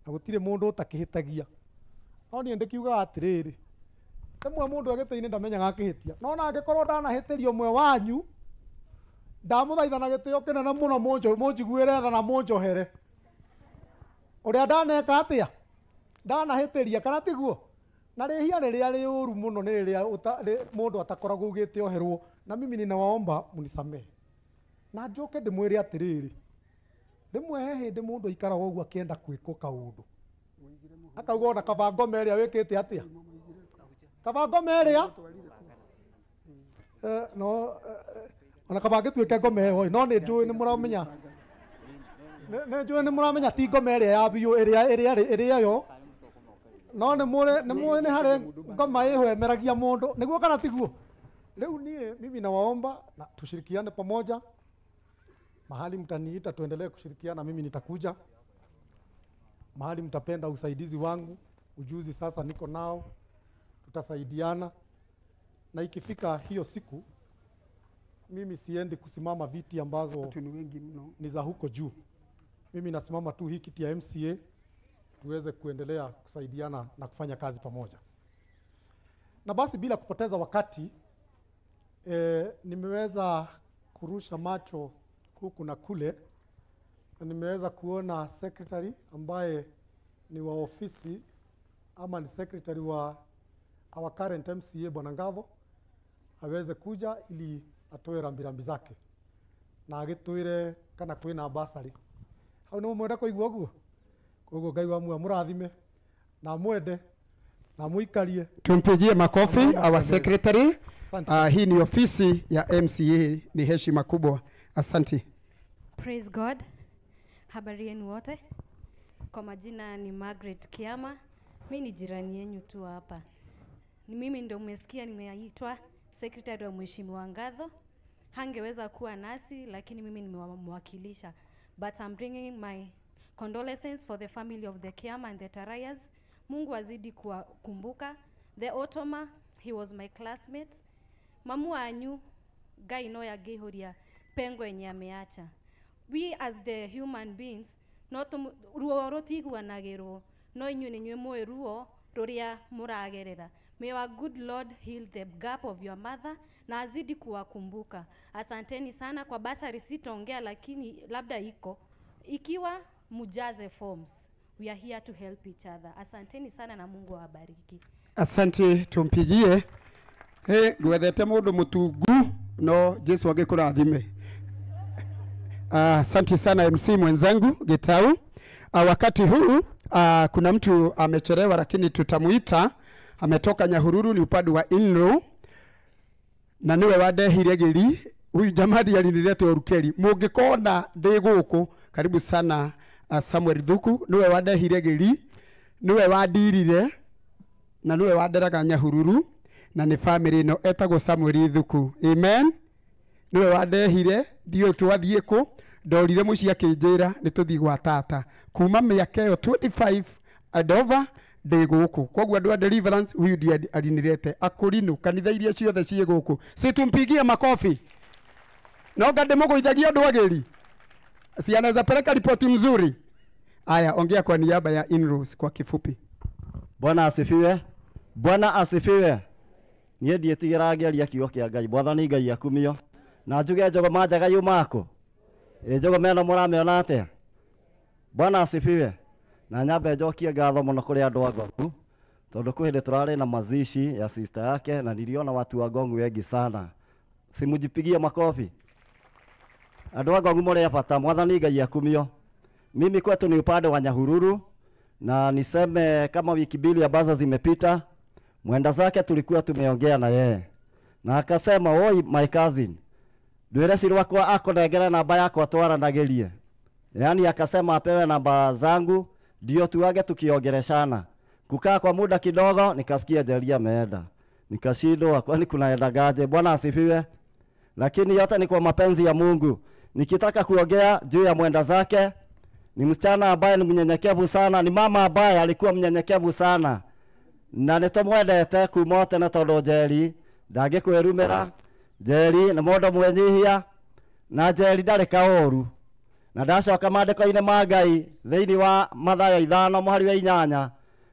[SPEAKER 1] Na gũtirĩ mũndũ ũtakĩhĩtagia. No niĩ ndĩkiugaga atĩrĩrĩ, rĩmwe mũndũ agĩtĩ-inĩ ndamenyaga akĩhĩtia. No na angĩkorwo ndanahĩtĩria ũmwe wanyu, ndamuthaitha na gĩtĩo kĩnene mũno mũnjiguĩre tha na mũnjohere ũrĩa ndaneka atĩa ndanahĩtĩria kana tiguo na rĩhia rĩrĩa rĩ ũru mũno nĩ rĩrĩa mũndũ atakoragwo ugĩte oherwo na mimi ninawaomba munisamehe na njoke ndĩmwĩre atĩrĩrĩ rĩmwe he hĩndĩ mũndũ aikaraga ũguo akĩenda gwĩkwo kaũndũ akauga ona kaba ngoma ĩrĩa wĩkĩte atĩa kaba ngoma ĩrĩa ona kaba ngĩtuĩke ngoma ĩyo no nĩ njũĩ nĩ mũramenya nĩ njũĩ nĩ mũramenya ti ngoma ĩrĩa ya biũ ĩrĩa yo no nĩ mũĩ nĩ harĩ ngoma ĩho emeragia mũndũ nĩguo kana tiguo leo mimi nawaomba na tushirikiane pamoja mahali mtaniita tuendelee kushirikiana mimi nitakuja mahali mtapenda usaidizi wangu ujuzi sasa niko nao tutasaidiana na ikifika hiyo siku mimi siendi kusimama viti ambazo ni za huko juu mimi nasimama tu hii kiti ya MCA tuweze kuendelea kusaidiana na kufanya kazi pamoja na basi bila kupoteza wakati nimeweza kurusha macho huku na kule na nimeweza kuona secretary ambaye ni wa ofisi ama ni secretary wa our current MCA Bwana Ngatho aweze kuja ili atoe rambirambi zake na agitwire kana kwina basari hau no mwenda kuigua guo koguo Ngai wa mũrathime na mwende na muikarie
[SPEAKER 3] tumpigie makofi our secretary. Hii ni ofisi ya MCA, ni heshima kubwa. Asante.
[SPEAKER 6] Praise God. Habari yenu wote. Kwa majina ni Margaret Kiama. Mimi ni jirani yenu tu hapa. Ni mimi ndio umesikia nimeitwa secretary wa Mheshimiwa Ngatho. Hangeweza kuwa nasi lakini mimi nimemwakilisha. But I'm bringing my condolences for the family of the Kiama and the Tarayas. Mungu azidi kuwakumbuka. The Otoma, he was my classmate. Mamu anyu Ngai no yagehoria pengo yenye ameacha. We as the human beings not ruo rotiguanagirwo no inyu ni nywe moe ruo ruria muragerera. May our good Lord heal the gap of your mother na azidi kuwakumbuka. Asanteni sana kwa basari sitaongea lakini labda ikiwa mujaze forms. We are here to help each other. Asanteni sana na Mungu awabariki.
[SPEAKER 3] Asante, tumpigie. Gwethete mundu mutungu no Jesu agikurathime. Asante sana MC mwenzangu Gitau. Wakati huu kuna mtu amechelewa lakini tutamuita, ametoka Nyahururu, ni upande wa Inro na niwe wadehire giri. Huyu jamadi alinilete Orukeri. Mungikona ndi guku, karibu sana Samuel Thuku, niwe wadehire giri, niwe wadirire na niwe waderaga Nyahururu na ni family no etagwo Samuel Thuku. Amen. Niwe wadehire dio twathie ku ndorire mucia kinjira ni tuthi gwa tata kuma miaka yo 25 adova ndi guku koguo andu a deliverance huyu ndiye alinirete akurinu kanitha iria ciothe cie guku situmpigie makofi no ngande muguithagia andu ageri si anaweza peleka ripoti mzuri. Aya, ongea kwa niaba ya Inros kwa kifupi.
[SPEAKER 7] Bwana asifiwe. Bwana asifiwe. Nie ndietigira ngeria kiugo kia Ngai. Bwathani Ngai akumio. Na njuge njogoma njega yumako. Njogoma ĩno mũrameona atĩa? Bwana asifiwe. Na nyambe njokie ngatho mũno kũrĩ andũ a Ngongu. Tondũ kwĩ hĩndĩ tũrarĩ na mazishi ya sister yake na niliona watu wa Ngongu wengi sana. Simujipigie makofi. Andũ a Ngongu mũrĩ bata. Mwathani Ngai akumio. Mimi kwetu ni upande wa Nyahururu na niseme kama wiki mbili ambazo zimepita mwenda zake tulikuwa tumeongea na yeye. Na akasema, "Oi my cousin, ndwire siri wakwa akonengera namba yako atwaranagerie." Yaani akasema apewe namba zangu ndio tuage tukiongereshana. Kukaa kwa muda kidogo nikasikia Njeri ameenda. Nikashindwa kwani kunaenda gaje? Bwana asifiwe. Lakini yote ni kwa mapenzi ya Mungu. Nikitaka kuongea juu ya mwenda zake, ni msichana ambaye ni mnyenyekevu sana, ni mama ambaye alikuwa mnyenyekevu sana. Na nitomwendete kuma tene tondu Njeri ndangĩkwĩrumĩra. Njeri nĩ mũndũ mwenyihia na Njeri ndarĩ kaũru. Na ndacoka maandĩko-inĩ ma Ngai thĩinĩ wa Mathayo 5:8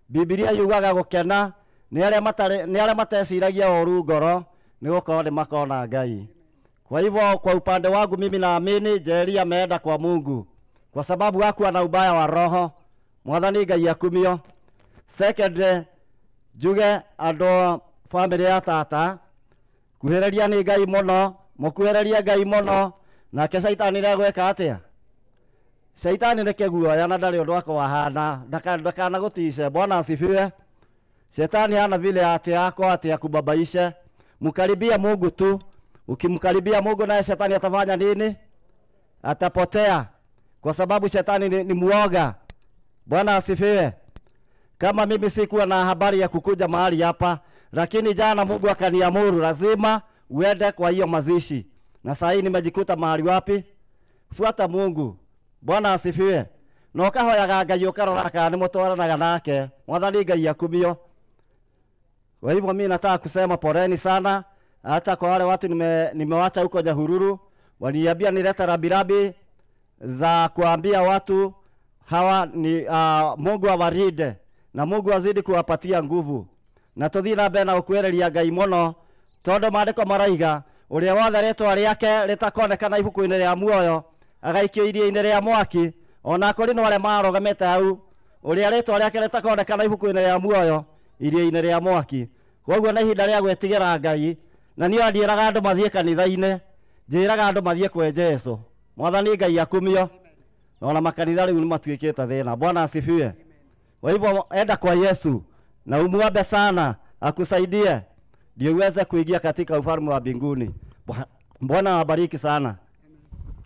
[SPEAKER 7] Biblia yugaga gũkena nĩ arĩa mateciragia ũru ngoro nĩ gũkorwo nĩ makona Ngai. Kwa hivyo kwa upande wangu mimi naamini Jerry ameenda kwa Mungu kwa sababu hakuwa na ubaya wa roho. Mwathani Ngai akumio. Second, juge ando family ya tata kuhereria ni Ngai muno, mukuhereria Ngai muno, na ke Saitani regweka atia. Saitani neke guoya na ndari undu wako wahana, ndakana gutice. Bwana asifiwe. Shetani hana vile atia kubabaisha. Mkaribia Mungu tu. Ukimkaribia Mungu naye shetani atafanya nini? Atapotea. Kwa sababu shetani ni muoga. Bwana asifiwe. Kama mimi sikuwa na habari ya kukuja mahali hapa, lakini jana Mungu akaniamuru lazima uende kwa hiyo mazishi. Na sasa nimejikuta mahali wapi? Fuata Mungu. Bwana asifiwe. No kahoyaga Ngai ukarora kana ni mutwaranaga nake. Mwathani Ngai akumio. Kwa hivyo mimi nataka kusema poleni sana. Hata kwa wale watu nimewacha huko Nyahururu, waliambia nileta rabirabi za kuambia watu hawa ni Mungu awarinde na Mungu azidi kuwapatia nguvu. Na tuthii na mbere na gukwereria Ngai muno tondu maandiko maraiga uria wothe ritwa riake ritakonekana ibuku-ini ria muoyo agaikio iria-ini ria mwaki, ona kuri no aria marogamete hau uria ritwa riake ritakonekana ibuku-ini ria muoyo iria-ini ria mwaki. Koguo na ihinda ria gwetigira Ngai na niyo andiraga andu mathie kanitha-ini, njiraga andu mathie kwe Jesu. Mwathani Ngai akumio. Ona makanitha riu ni matuikite thina. Bwana asifiwe. Kwa hivyo enda kwa Yesu na umuombe sana akusaidie ndio uweze kuingia katika ufalme wa mbinguni. Bwana awabariki sana.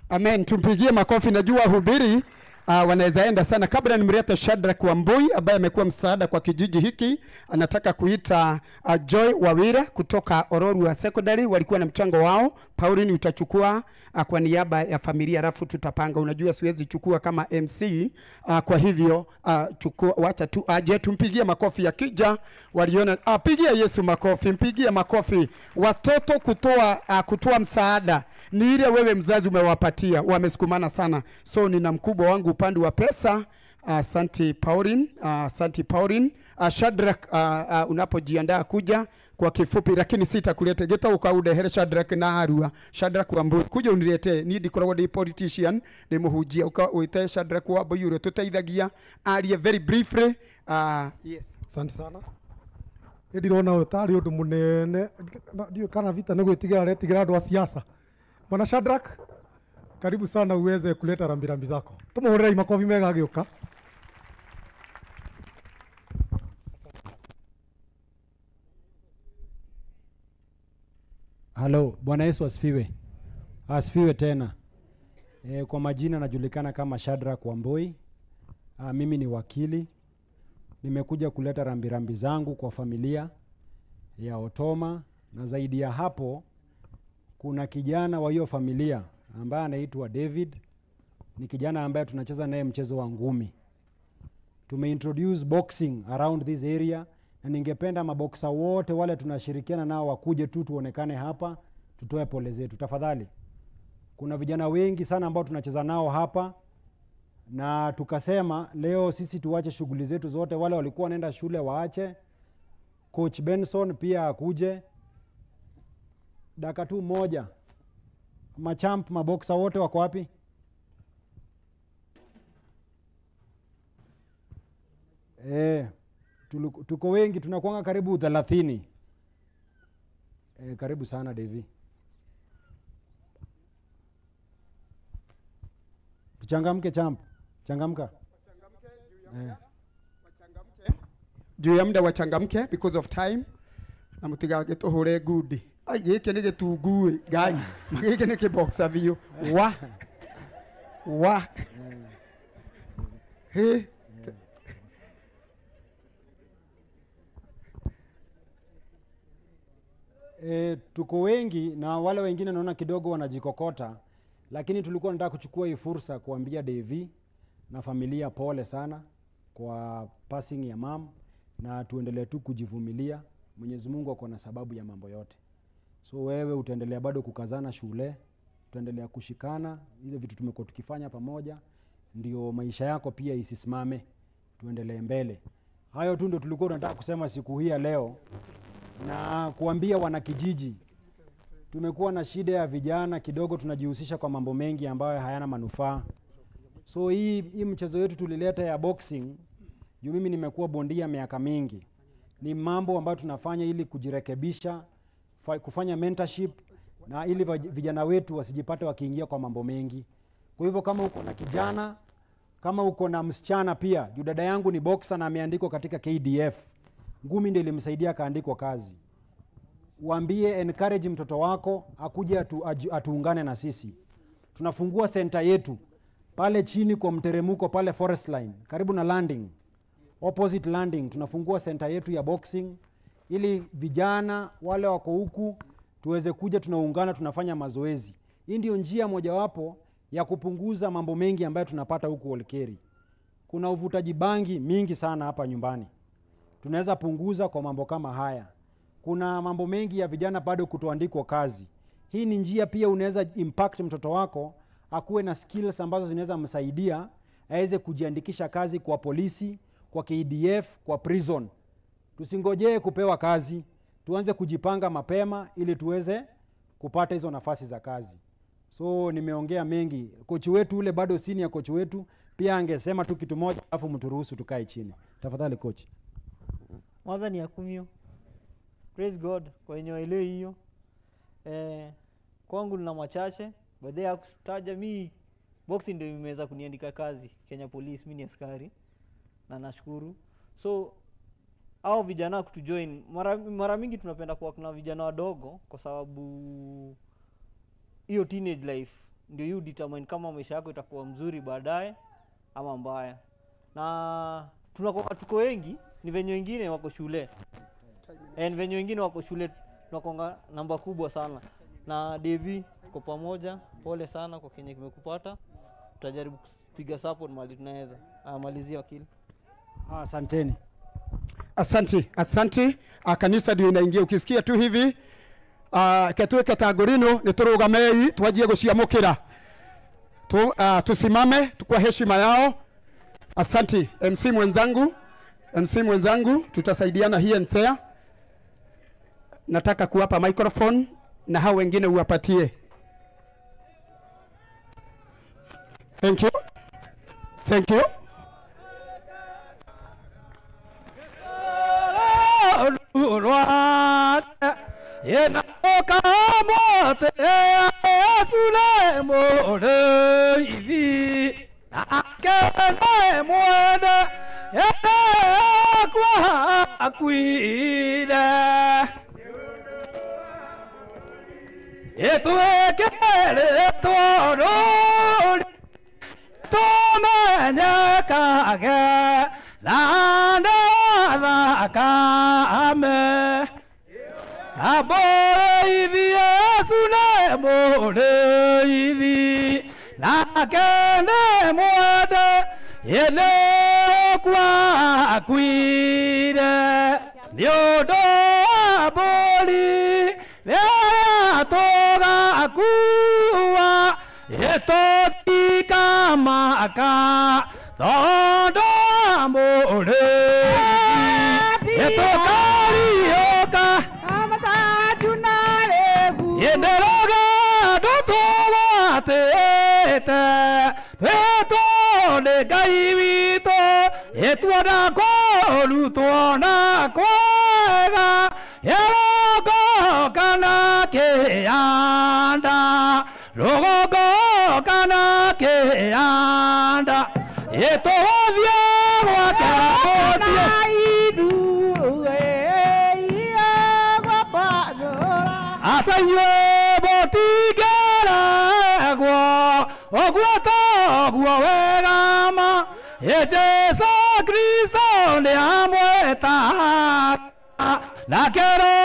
[SPEAKER 3] Amen. Tumpigie makofi. Najua hubiri wanaweza enda sana. Kabla nimlete Shadrack Wambui ambaye amekuwa msaada kwa kijiji hiki, anataka kuita Joy Wawira kutoka Ororua Secondary. Walikuwa na mchango wao. Pauline utachukua kwa niaba ya familia, alafu tutapanga. Unajua siwezi chukua kama MC, kwa hivyo chukua, wacha tu aje. Tumpigie makofi ya kija waliona. Pigia Yesu makofi, mpigie makofi. Watoto kutoa msaada ni ile wewe mzazi umewapatia, wamesukumana sana. So nina mkubwa wangu upande wa pesa. Asante Pauline, asante Pauline. Shadrack, unapojiandaa kuja kwa kifupi, lakini sitakulete geta ukaudehere Shadrack na Harua. Shadrack Wambui kuja unilete, ni ndikoragwo ndi politician ni muhunjia uite Shadrack Wambui ure tuteithagia arie very briefly. Yes,
[SPEAKER 1] asante sana. Ndirona utari undu munene ndio kana vita na gwitigira retigira andu a siasa. Bwana Shadrack, karibu sana uweze kuleta rambirambi zako. Tumuhurire makofi mega agioka.
[SPEAKER 8] Halo, Bwana Yesu asifiwe. Asifiwe tena. Kwa majina najulikana kama Shadrack Wambui. Mimi ni wakili. Nimekuja kuleta rambirambi zangu kwa familia ya Otoma, na zaidi ya hapo kuna kijana wa hiyo familia ambaye anaitwa David. Ni kijana ambaye tunacheza naye mchezo wa ngumi. Tumeintroduce boxing around this area, na ningependa maboksa wote wale tunashirikiana nao wakuje tu tuonekane hapa, tutoe pole zetu tafadhali. Kuna vijana wengi sana ambao tunacheza nao hapa, na tukasema leo sisi tuache shughuli zetu zote. Wale walikuwa wanaenda shule waache. Coach Benson pia akuje. Dakika tu moja. Machamp maboksa wote wako wapi? Tuko wengi, tunakuanga karibu 30. Karibu sana Devi. Tuchangamke champ. Changamka.
[SPEAKER 3] Juu ya muda wachangamke because of time. Na mutigage tuhure gudi. Ai gike ni gitungu Ngai. Gike ni kiboxa biyo. Wa. He.
[SPEAKER 8] Tuko wengi na wale wengine naona kidogo wanajikokota, lakini tulikuwa nataka kuchukua hii fursa kuambia Devi na familia pole sana kwa passing ya mam, na tuendelee tu kujivumilia. Mwenyezi Mungu ako na sababu ya mambo yote. So wewe utaendelea bado kukazana shule, utaendelea kushikana ile vitu tumekuwa tukifanya pamoja, ndio maisha yako pia isisimame, tuendelee mbele. Hayo tu ndio tulikuwa tunataka kusema siku hii ya leo, na kuambia wanakijiji tumekuwa na shida ya vijana kidogo, tunajihusisha kwa mambo mengi ambayo hayana manufaa. So hii mchezo wetu tulileta ya boxing, juu mimi nimekuwa bondia miaka mingi. Ni mambo ambayo tunafanya ili kujirekebisha, kufanya mentorship na ili vijana wetu wasijipate wakiingia kwa mambo mengi. Kwa hivyo kama uko na kijana, kama uko na msichana pia, juu dada yangu ni boxer na ameandikwa katika KDF. Ngumi ndio ilimsaidia akaandikwa kazi. Waambie, encourage mtoto wako akuje atuungane na sisi. Tunafungua center yetu pale chini kwa mteremuko pale Forest Line karibu na landing, opposite landing. Tunafungua center yetu ya boxing ili vijana wale wako huku tuweze kuja, tunaungana, tunafanya mazoezi. Hii ndio njia mojawapo ya kupunguza mambo mengi ambayo tunapata huku Olkeri. Kuna uvutaji bangi mingi sana hapa nyumbani, tunaweza punguza kwa mambo kama haya. Kuna mambo mengi ya vijana bado kutoandikwa kazi. Hii ni njia pia unaweza impact mtoto wako akuwe na skills ambazo zinaweza msaidia aweze kujiandikisha kazi kwa polisi, kwa KDF, kwa prison. Tusingojee kupewa kazi, tuanze kujipanga mapema ili tuweze kupata hizo nafasi za kazi. So nimeongea mengi. Kochi wetu ule bado senior coach wetu pia angesema tu kitu moja alafu mturuhusu tukae chini. Tafadhali coach.
[SPEAKER 9] Mwanza ni Akumio. Praise God kwa eneo ile hiyo. Kwangu nina machache, baadaye ya kutaja mimi boxing ndio imeweza kuniandika kazi Kenya Police, mimi ni askari na nashukuru. So hao vijana kutujoin, mara mingi tunapenda kuwa kuna vijana wadogo kwa sababu hiyo teenage life ndio you determine kama maisha yako itakuwa mzuri baadaye ama mbaya. Na tuko wengi, ni venye wengine wako shule. Venye wengine wako shule tunakonga namba kubwa sana. Na Devi tuko pamoja, pole sana kwa Kenya kimekupata. Tutajaribu kupiga support mali tunaweza. Malizia wakili.
[SPEAKER 8] Asanteni.
[SPEAKER 3] Asante. Kanisa ndio inaingia, ukisikia tu hivi ketwe katagorino niturugamei twajie guciamukira tusimame kwa heshima yao. Asante MC mwenzangu, tutasaidiana here and there. Nataka kuwapa microphone na hao wengine uwapatie. Thank you.
[SPEAKER 10] Ena okamote asule more ivi akene mwene kwa akwida etuekele toro tomanya kage landa kame Aboivi asune moreivi nakene mwade ene kwa kwire nyodo aboli lea toga kuwa etotika maka tondo moreivi etokarioka Yenderoga dotowa tete Peto de gaivito Etuada kolu tuona kwega Yerogo kana ke anda Rogogo kana ke anda Eto vya wakarapotia Ataywe botigera gwo ogwata gwo wegama Yesu Kristo ni amweta na kero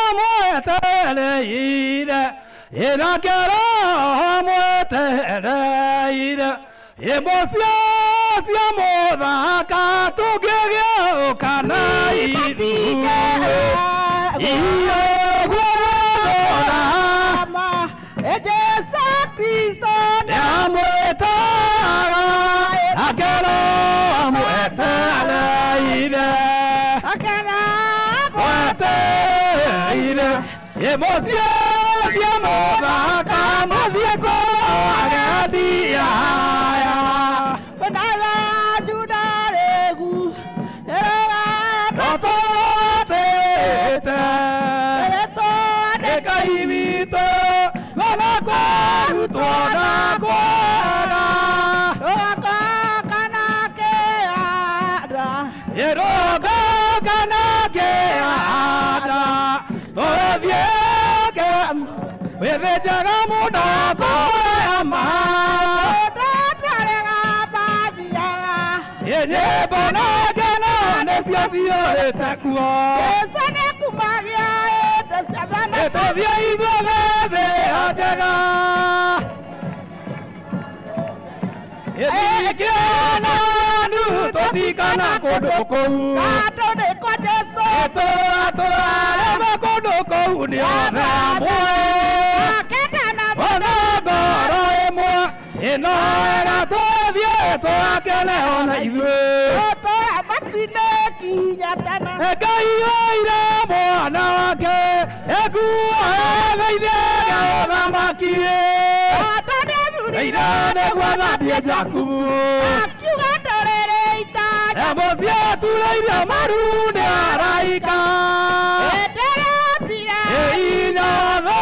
[SPEAKER 10] amweteleire na kero amweteleire Emosia sia mothaka tugegeo kana idu Yesu Kristo amwetaga akero amweteleire akero amweteleire emosia cia mũthaka mũthiĩko agetia
[SPEAKER 11] Benala judaregu Erega
[SPEAKER 10] tototete Ngai witũ twanakũrutwo na kwenda
[SPEAKER 11] Rogakana keada
[SPEAKER 10] Rogakana keada tũthiĩke wĩthĩnjaga mũndũ kũrĩa
[SPEAKER 11] Twarega bathiaga
[SPEAKER 10] nyĩmbo na ngano nĩcio ciũrĩte kuo
[SPEAKER 11] Esa nĩkumagia ende ciathana
[SPEAKER 10] tũthiĩ ithuothe thĩ njega Ĩthikĩranu tũtikana kũndũ kũu
[SPEAKER 11] Andũ nĩ kwa Jesu
[SPEAKER 10] tũratũrarema kũndũ kũu nĩ othe amwe ona ngoro ĩmwe ĩno wega tũthiĩ tũgakene ona ithuĩ
[SPEAKER 11] Tũra matu-inĩ kinya tene
[SPEAKER 10] Ngai oire mwana wake ekuoe thĩinĩ ga ũthamaki Ira nĩguo thambie Jakubu
[SPEAKER 11] Akiuga ndũrĩrĩ itanya
[SPEAKER 10] Embo ciatureire maru nĩ araika
[SPEAKER 11] Enderetire
[SPEAKER 10] Inya thĩ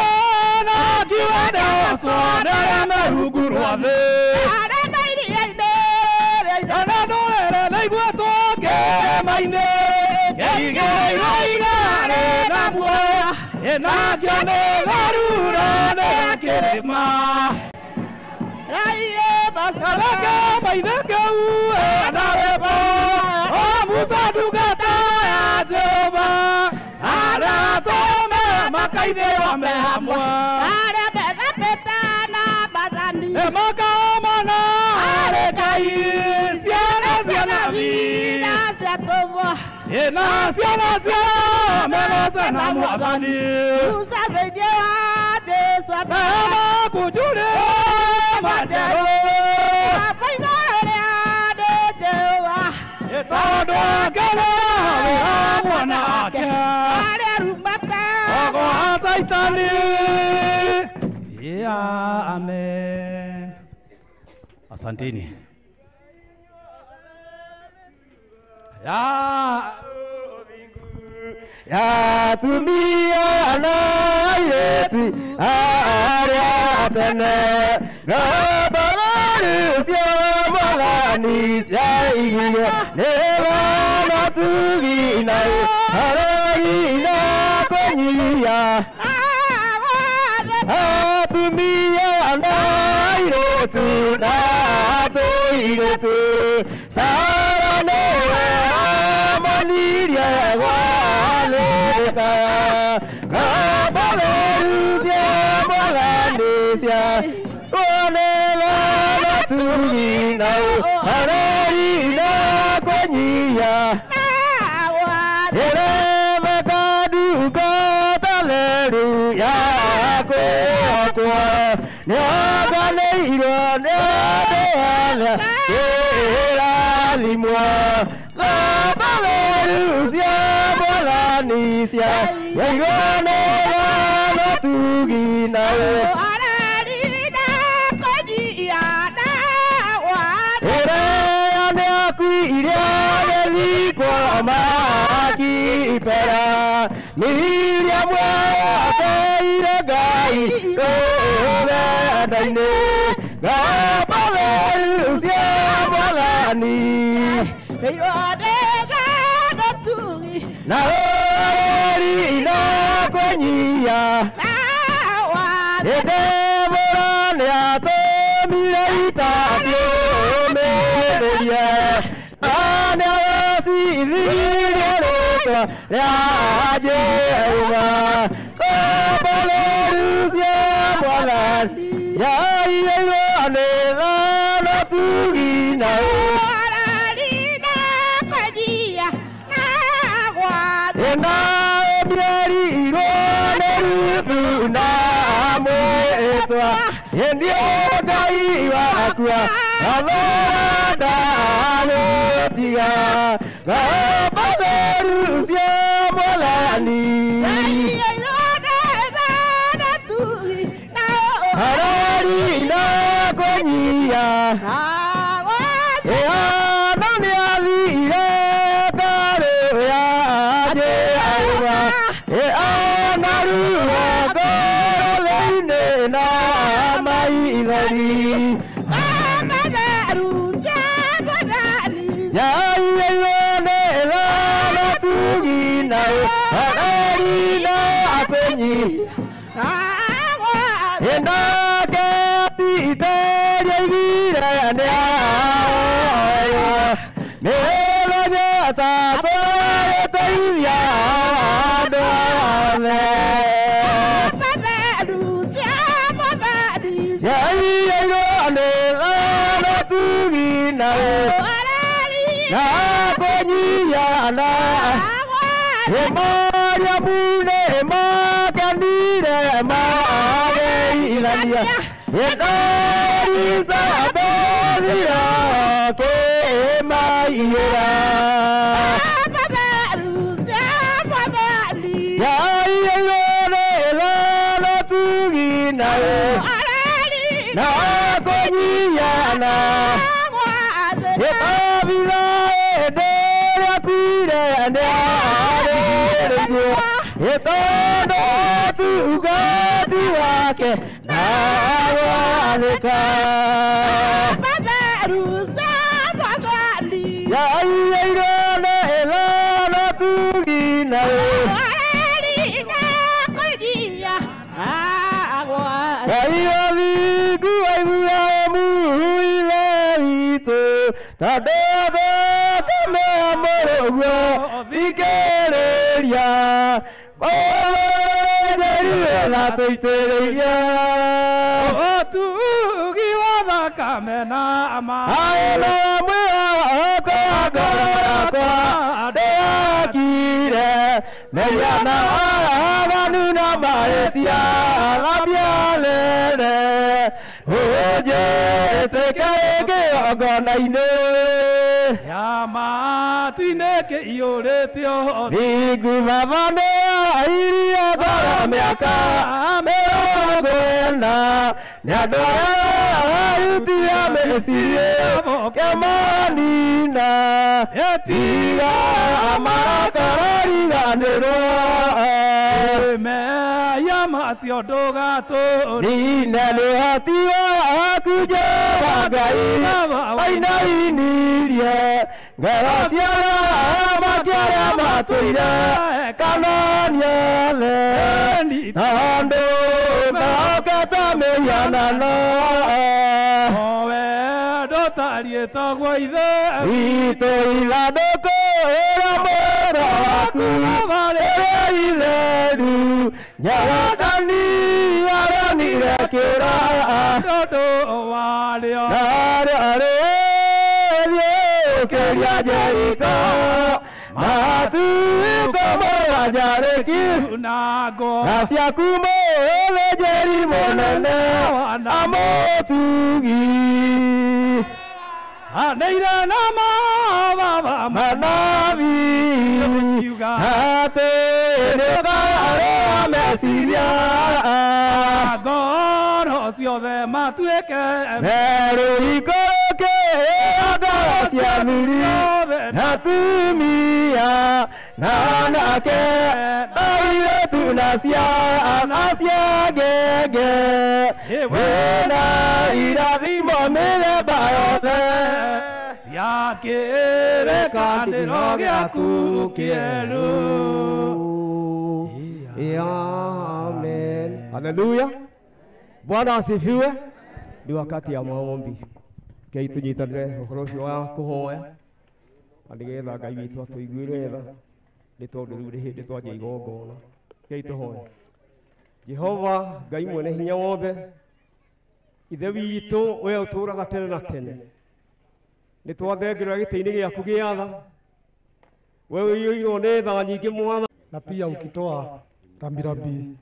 [SPEAKER 10] na akiuga ndĩgũcũnĩre rungu rwa thĩ
[SPEAKER 11] Arema iria-inĩ
[SPEAKER 10] Na ndũrĩrĩ nĩiguo tũngĩrĩma-inĩ Igĩrĩirwo na muoya Nakĩo nĩ tharura nĩ kĩrĩma Saraka maithe kau Anarepo O Musa ndungata ya Jehova Aratome makaine wame hamwe
[SPEAKER 11] Arĩa methambĩte na mathani
[SPEAKER 10] Makaomana arĩ Ngai ciana cia nabii
[SPEAKER 11] na cia tũmwo
[SPEAKER 10] Na ciana ciao megoce na Mwathani
[SPEAKER 11] Musa thĩinĩ wa Jesũ
[SPEAKER 10] Makũnjurĩra majerũ
[SPEAKER 11] Baba igũrũ rĩa nĩ Jehova
[SPEAKER 10] Tondũ akene wĩra mwana wake
[SPEAKER 11] Arĩa rumate
[SPEAKER 10] Ogo wa Saitani Amen Asanteni
[SPEAKER 7] Yatumia na yetu arĩa tene Gabarari cia malani cia igirio Nĩ wana tugina harari na kũnyia Atumia na iretu na tũirĩtu Sara nĩwe amonirie gwathĩka Gabarari cia malani cia Wanela na tugina harari na kũnyia Rebeka ndungata leru ya kwĩhokwo nĩonganĩirwo nĩ andũ othe kĩrathimwo Ng'ombe leru cia Mwathani cia yairwo nĩ wana tugina Ĩrĩa nĩakuire agĩthikwo makipera Miriam waceire Ngai rũgendo-inĩ Ng'ombe leru cia Mwathani na rũrĩrĩ na kũnyia Debora nĩatũmire ita ciũmĩrĩrie Anĩacithirie rĩtwa rĩa Jehova Ng'ombe leru cia Mwathani yaiyĩirwo nĩ thana tugina Naomiarirwo nĩ Ruthu na mwĩtwa Ndio Ngai wakwa athora ndagũtiga Ng'ombe leru cia Mwathani
[SPEAKER 10] Adari Ya yone la tugina Adari na apenyi Enda ke iteria gira ne Melo ya tato teia dole Ya yone la tugina Na konya na Maria mune maganire mageirania Edari saberia ke maira Ya yone la tugina Na konya na Ebabila edera kure andare Etono tugati wake nawaleka Ya irone elana tugina Ya vigu aibuya muileito Tadada kame amorogo Vikereria Ojeria la toitereria
[SPEAKER 12] Otugi wada kamena ama
[SPEAKER 10] Aena mwea kwa Deakire Meyana avanuna maetia Labialere Oje tekeke aganaine
[SPEAKER 12] Yama tuineke ioretio
[SPEAKER 10] Vigu vavane airia gara miaka Meogwena Nyadora ayutia mesirie Kemanina Etiga amakarari ganderwa
[SPEAKER 12] Me yama siodoga to
[SPEAKER 10] Ninele hatiwa akuje wagai Aina inirie Garasiana makiara matuire Kananiale Nando Naokata meyanano
[SPEAKER 12] Owe dotarie togwa ithe
[SPEAKER 10] Ito iladoko era mora waku Era iledu Nyaradani arani rekera
[SPEAKER 12] Dodo walio
[SPEAKER 10] Nare Keria Jericho Matu como Ajareki
[SPEAKER 12] Nago
[SPEAKER 10] Asia kumo ele Jeri monene Amotugi
[SPEAKER 12] Aneira nama baba
[SPEAKER 10] Manavi Ate Nega Mesiria
[SPEAKER 12] Agora osio de matueke
[SPEAKER 10] Nero ikoke Agasia Nurio Natumia Nanake Aile tunasia Anasia gege Wena iravimo mele bayote
[SPEAKER 12] Siakere kandiro gyaku kieru
[SPEAKER 10] Amen. Haleluya. Bwana asifiwe. Ni wakati ya maombi. Kei tunyitane ukorofi wa kuhoya. Aligetha Ngai witũ atũiguĩre tha nĩ tondũ rĩu nĩ hĩndĩ twanjia igongona. Kei tũhoe. Jehova Ngai mwene hinya wothe, ithe witũ we ũtũũraga tene na tene, nĩ twathengerera gĩtĩ-inĩ gĩaku gĩa tha, we ũiyũirwo nĩ tha nyingĩ Mwathani.
[SPEAKER 1] Na pia ukitoa rambirambi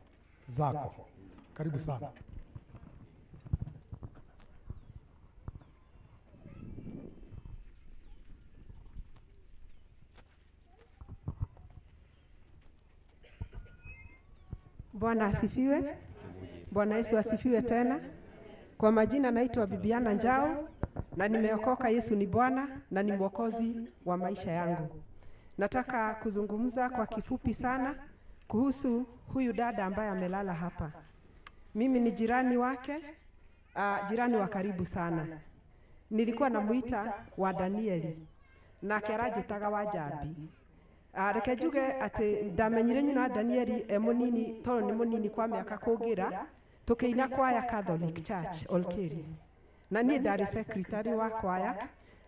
[SPEAKER 1] zako. Karibu sana.
[SPEAKER 13] Bwana asifiwe. Bwana Yesu asifiwe tena. Kwa majina naitwa Bibiana Njao na nimeokoka. Yesu ni Bwana na ni Mwokozi wa maisha yangu. Nataka kuzungumza kwa kifupi sana kuhusu huyu dada ambaye amelala hapa. Mimi ni jirani wake jirani wa karibu sana. Nilikuwa namuita wa Danieli nake aranjĩtaga wa Njambi. Reke njuge atĩ ndamenyire nyina wa Danieli mũnini, tondũ nĩ mũnini kwa mĩaka kũngĩra, tũkĩina kwaya Catholic Church Olkeri, na niĩ ndarĩ secretary wa kwaya,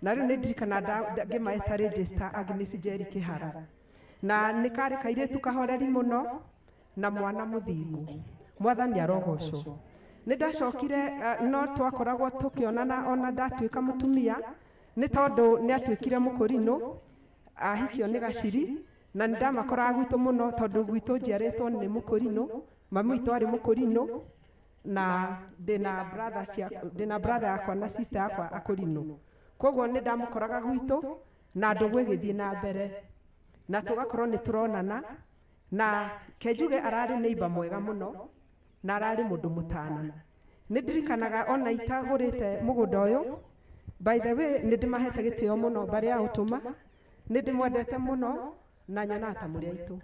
[SPEAKER 13] na rĩu nĩ ndirikana ngĩmaĩta register Agnes Njeri Kĩhara, na nĩ karĩ kairĩtu kahoreri mũno na mwana mũthingu. Mwathani arogocwo. Nĩ ndacokire no twakoragwo tũkĩonana ona ndatuĩka mũtumia, nĩ tondũ nĩ atuĩkire mũkũrinũ ahikio nĩ Gaciri, na nĩ ndamakoraga gwitũ mũno tondũ gwitũ njiarĩtwo nĩ mũkũrinũ, mami witũ arĩ mũkũrinũ, na ndĩna brother yakwa na sister yakwa akũrinũ. Koguo nĩ ndamũkoraga gwitũ na andũ gwĩgĩthiĩ na mbere, na tũgakorwo nĩ tũronana, na kenjuge ararĩ neighbor mwega mũno na ararĩ mũndũ mũtana. Nĩ ndirikanaga ona itagũrĩte mũgũnda ũyũ, by the way nĩ ndĩmahete gĩtĩo mũno mbarĩ ya ũtũma, nĩ ndĩmwendete mũno na nyonaga ta mũrĩ aitũ,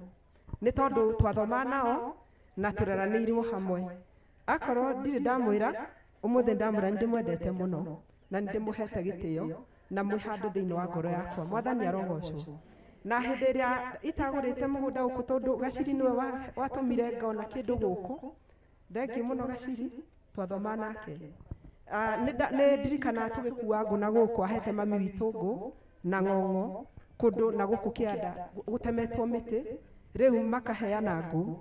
[SPEAKER 13] nĩ tondũ twathomaga nao na tũreranĩirwo hamwe. Akorwo ndirĩ ndamwĩra, ũmũthĩ ndamwĩra nĩ ndĩmwendete mũno na nĩ ndĩmũhete gĩtĩo na mwĩ handũ thĩinĩ wa ngoro yakwa. Mwathani arogocwo. Na hĩndĩ ĩrĩa itagũrĩte mũgũnda gũkũ, tondũ Gaciri nĩwe watũmire ngona kĩndũ gũkũ, thengiũ mũno Gaciri, twathoma nake. Nĩ ndirikana tũgĩkua ngũ na gũkũ, ahete mami witũ ngũ na ng'ong'o kũndũ na gũkũ kĩanda gũtemetwo mĩtĩ, rĩu makaheana ngũ.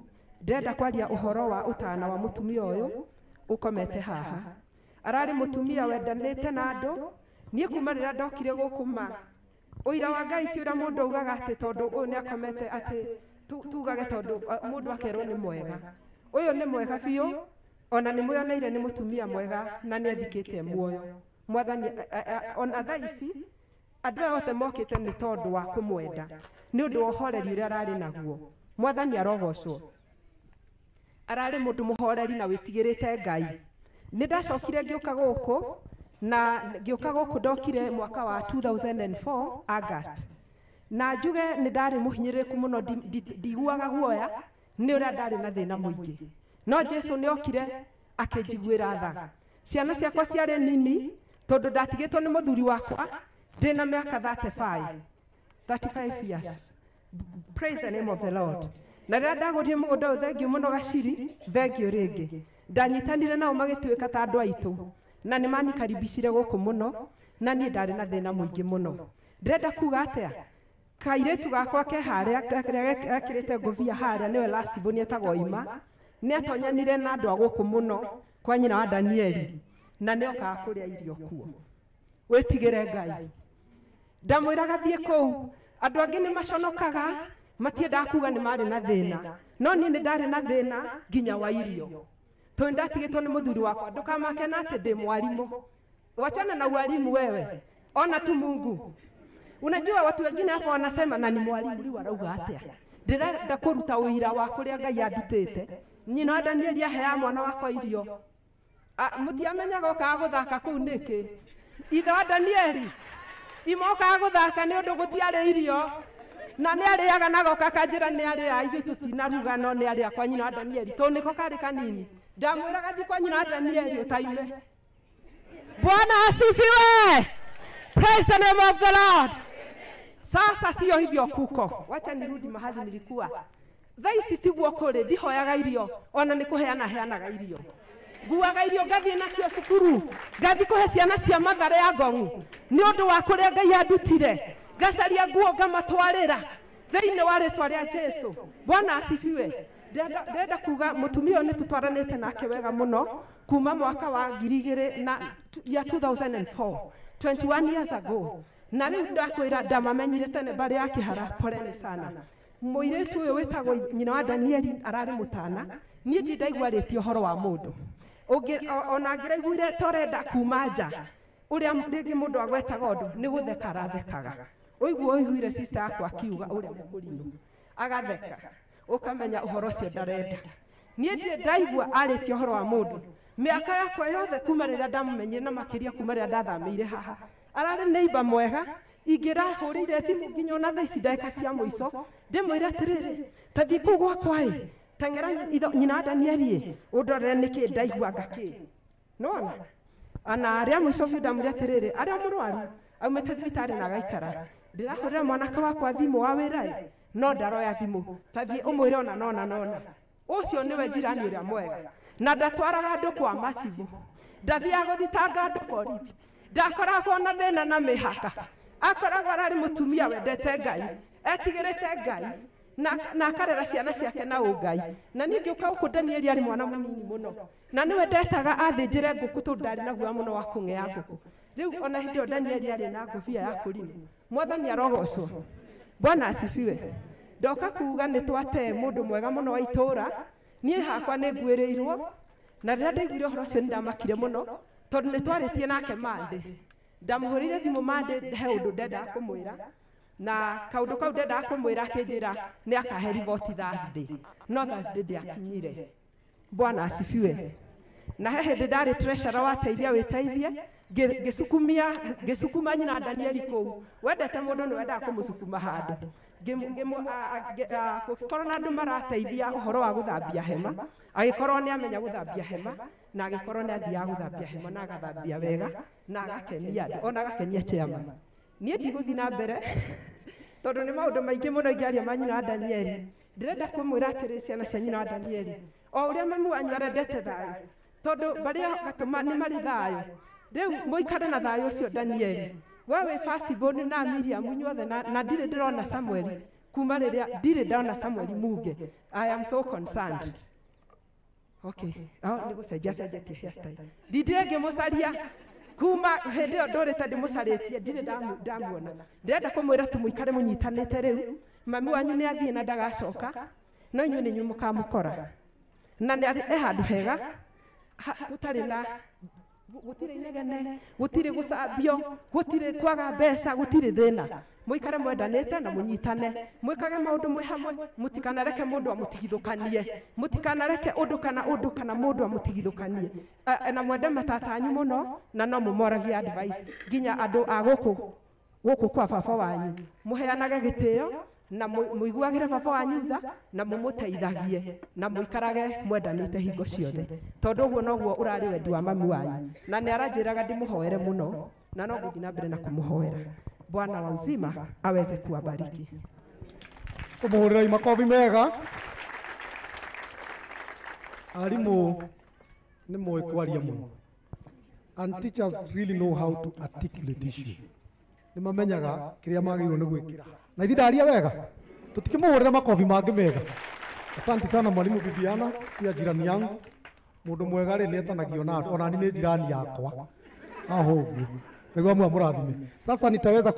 [SPEAKER 13] Ndĩrenda kwaria ũhoro wa ũtana wa mũtumia ũyũ ũkomete haha. Ararĩ mũtumia wendanĩte na andũ. Niĩ kuma rĩrĩa ndokire gũkũ ma, ũira wa Ngai ti ũrĩa mũndũ augaga atĩ tondũ ũyũ nĩ akomete atĩ tugage tondũ mũndũ akerwo nĩ mwega. Ũyũ nĩ mwega biũ, ona nĩ mwĩoneire nĩ mũtumia mwega na nĩ athikĩte muoyo. Mwathani ona thaa ici andũ aya othe mokĩte nĩ tondũ wa kũmwenda, nĩ ũndũ wa ũhoreri ũrĩa ararĩ naguo. Mwathani arogocwo. Ararĩ mũndũ mũhoreri na wĩtigĩrĩte Ngai. Nĩ ndacokire ngĩũka gũkũ, na ngĩũka gũkũ ndokire mwaka wa 2004 August, na njuge nĩ ndarĩ mũhinyĩrĩrĩku mũno, ndiguaga guoya nĩ ũrĩa ndarĩ na thĩna mũingĩ, no Jesu nĩ okire akĩnjiguĩra tha. Ciana ciakwa ciarĩ nini tondũ ndatigĩtwo nĩ mũthuri wakwa ndĩna mĩaka 35 years. Praise the name of the Lord. Na rĩrĩa ndagũrire mũgũnda ũyũ, thengiũ mũno Gaciri, thengiũ rĩngĩ. Ndanyitanire nao magĩtuĩka ta andũ aitũ, na nĩ manikaribicire gũkũ mũno, na niĩ ndarĩ na thĩna mũingĩ mũno. Ndĩrenda kuga atĩa, kairĩtu gakwa ke harĩa gakĩrĩte ngũbia harĩa, nĩwe last born etagwo Ima, nĩ atonyanire na andũ a gũkũ mũno kwa nyina wa Danieli, na nĩ okaga kũrĩa irio kuo. Wĩtigĩre Ngai. Ndamwĩraga thiĩ kũu, andũ angĩ nĩ maconokaga, matiendaga kuga nĩ marĩ na thĩna, no niĩ nĩ ndarĩ na thĩna nginya wa irio, tondũ ndatigĩtwo nĩ mũthuri wakwa. Ndũkamakena atĩ ndĩ mwarimũ, wachana na ualimu wewe, ona tu Mungu. Unajua watu wengine hapa wanasema na ni mwalimu, rĩu arauga atĩa? Ndĩrenda kũruta ũira wa kũrĩa Ngai andutĩte. Nyina wa Danieli ahea mwana wakwa irio, mũtiamenyaga okaga gũthaka kũu nĩkĩ? Ithe wa Danieli imokaga gũthaka nĩ ũndũ gũtiarĩ irio, na nĩ arĩaga na goka kanjĩra nĩ arĩa, ithuĩ tũtinaruga no nĩ arĩa kwa nyina wa Danieli, tondũ nĩko karĩ kanini. Ndamwĩraga thiĩ kwa nyina wa Danieli ũtaime.
[SPEAKER 11] Bwana asifiwe. Praise the name of the Lord.
[SPEAKER 13] Sasa sio hivyo kuko. Wacha nirudi mahali nilikuwa. Thaa ici tiguo kũrĩ, ndihoyaga irio, ona nĩ kũheana heanaga irio. Nguaga irio ngathiĩ nacio cukuru, ngathiĩ kũhe ciana cia Mathare ya Ngong'u, nĩ ũndũ wa kũrĩa Ngai andutire. Ngacaria nguo ngamatwarĩra thĩinĩ wa rĩtwa rĩa Jesu. Bwana asifiwe. Ndĩrenda kuga mũtumia ũyũ nĩ tũtwaranĩte nake wega mũno kuma mwaka wa 2004, 21 years ago. Na rĩu ndakwĩra ndamamenyire tene mbarĩ ya Kĩhara, poleni sana. Mũirĩtu ũyũ wĩtagwo nyina wa Danieli ararĩ mũtana, niĩ ndindaiguarĩtie ũhoro wa mũndũ ona ngĩraiguire torenda kuma nja, ũrĩa rĩngĩ mũndũ agwetaga ũndũ nĩ gũtheka arathekaga. Ũiguire sister yakwa akiuga ũrĩa mũkũrinũ agatheka, ũkamenya ũhoro ũcio ndarenda. Niĩ ndirĩ ndaigua arĩtie ũhoro wa mũndũ mĩaka yakwa yothe kuma rĩrĩa ndamũmenyire, na makĩria kuma rĩrĩa ndathamĩire haha. Ararĩ neighbor mwega, ingĩrahũrĩire thimũ nginya ona thaa ici ndagĩka cia mũico ndĩmwĩre atĩrĩrĩ, ta thiĩ kũu gwakwa teng'era nyina wa Danieli ũndorere nĩkĩ ndaigua ngakĩ. nona ana aria mwico vida muri atiriri aria murwaru aumete thibitari na gaikara ndirahurira mwanake wakwa thimu wa wira no ndaroya thimu tathie umwire ona nona ucio niwe jirani uria mwega na ndatwaraga andu kwa macibu ndathiaga guthitanga andu borithi ndakoragwo na thina na mihaka akoragwo arari mutumia wendete Ngai etigirite Ngai na akarera ciana ciake na ungai na ningi uka uku Danieli ari mwana munini muno na niwe ndetaga athinjire nguku tu ndari na guoya muno wa kung'ea nguku riu ona hindi Danieli ari na ngubia ya kurima mwathani arogocwo Bwana asifiwe ndoka kuuga ni twate mundu mwega muno wa itura nie hakwa ni ngwirirwo na rĩrĩa ndaiguire ũhoro ũcio nĩndamakire mũno tondũ nĩtwarĩtie nake Monday ndamuhũrĩire thimũ Monday he ũndũ ndendaga kũmwĩra na kaũndũ kau ndendaga kũmwĩra akĩnjĩra nĩ akahe riboti Thursday no Thursday ndĩakinyire Bwana asifiwe na he hĩndĩ ndarĩ treasurer wa Teithia Wĩteithie ngĩcukuma nyina Danieli kũu wendete mũndũ nĩwendaga kũmũcukuma handũ gũgĩkorwo na andũ marateithia ũhoro wa gũthambia hema agĩkorwo nĩ amenya gũthambia hema na agĩkorwo nĩ athiaga gũthambia hema na agathambia wega na agakenia andũ ona agakenia chairman niĩ ndigũthiĩ na mbere tondũ nĩ maũndũ maingĩ mũno ingĩaria ma nyina wa Danieli ndĩrenda kũmwĩra atĩrĩ ciana cia nyina wa Danieli o ũrĩa mami wanyu arendete thayũ tondũ barĩa gatũma nĩ marĩ thayũ rĩu mũikare na thayũ ũcio Danieli wewe first born na Miriam inyuothe na ndirĩ ndĩrona Samuel kuma rĩrĩa ndirĩ ndona Samuel Muge I am so concerned okay nĩ gũcenjia cenjetie hairstyle ndirĩ ngĩmũcaria kuma hĩndĩ ĩyo ndũrĩte ndĩmũcarĩtie ndirĩ ndamuona ndĩrenda kũmwĩra tũmũikare mũnyitanĩte rĩu mami wanyu nĩ athiĩ na ndagacoka no inyuĩ nĩ inyuĩ mũkamũkora na nĩ handũ hega gũtarĩ na gutire inegene gutire gucambio gutire kwaga mbeca gutire thina muikare mwendanite na munyitane mwikage maundu mwe hamwe mutikanareke mundu amutigithukanie mutikanareke undu kana mundu amutigithukanie na mwende matatanyu muno na no mumoragie advice ginya andu a guku kwa baba wanyu muheanage gitio na muiguagire baba wanyu tha na mumuteithagie na muikarage mwendanite hingo ciothe tondu uguo noguo urari wendi wa mami wanyu na ni aranjiraga ndimuhoere muno na no nguthi na mbere na kumuhoera Bwana wa uzima aweze kuwabariki
[SPEAKER 1] tumuhurira makofi mega arimu ni moe kwaria muno and teachers really know how to articulate issues ni mamenyaga kiria magirwo ni gwikira na ithi ndaria wega tutikimuhurira makofi mangi mega asante sana mwalimu Bibiana pia jirani yangu mundu mwega ri nietanagio na andu ona ni jirani yakwa aho niguo mwa murathime sasa nitaweza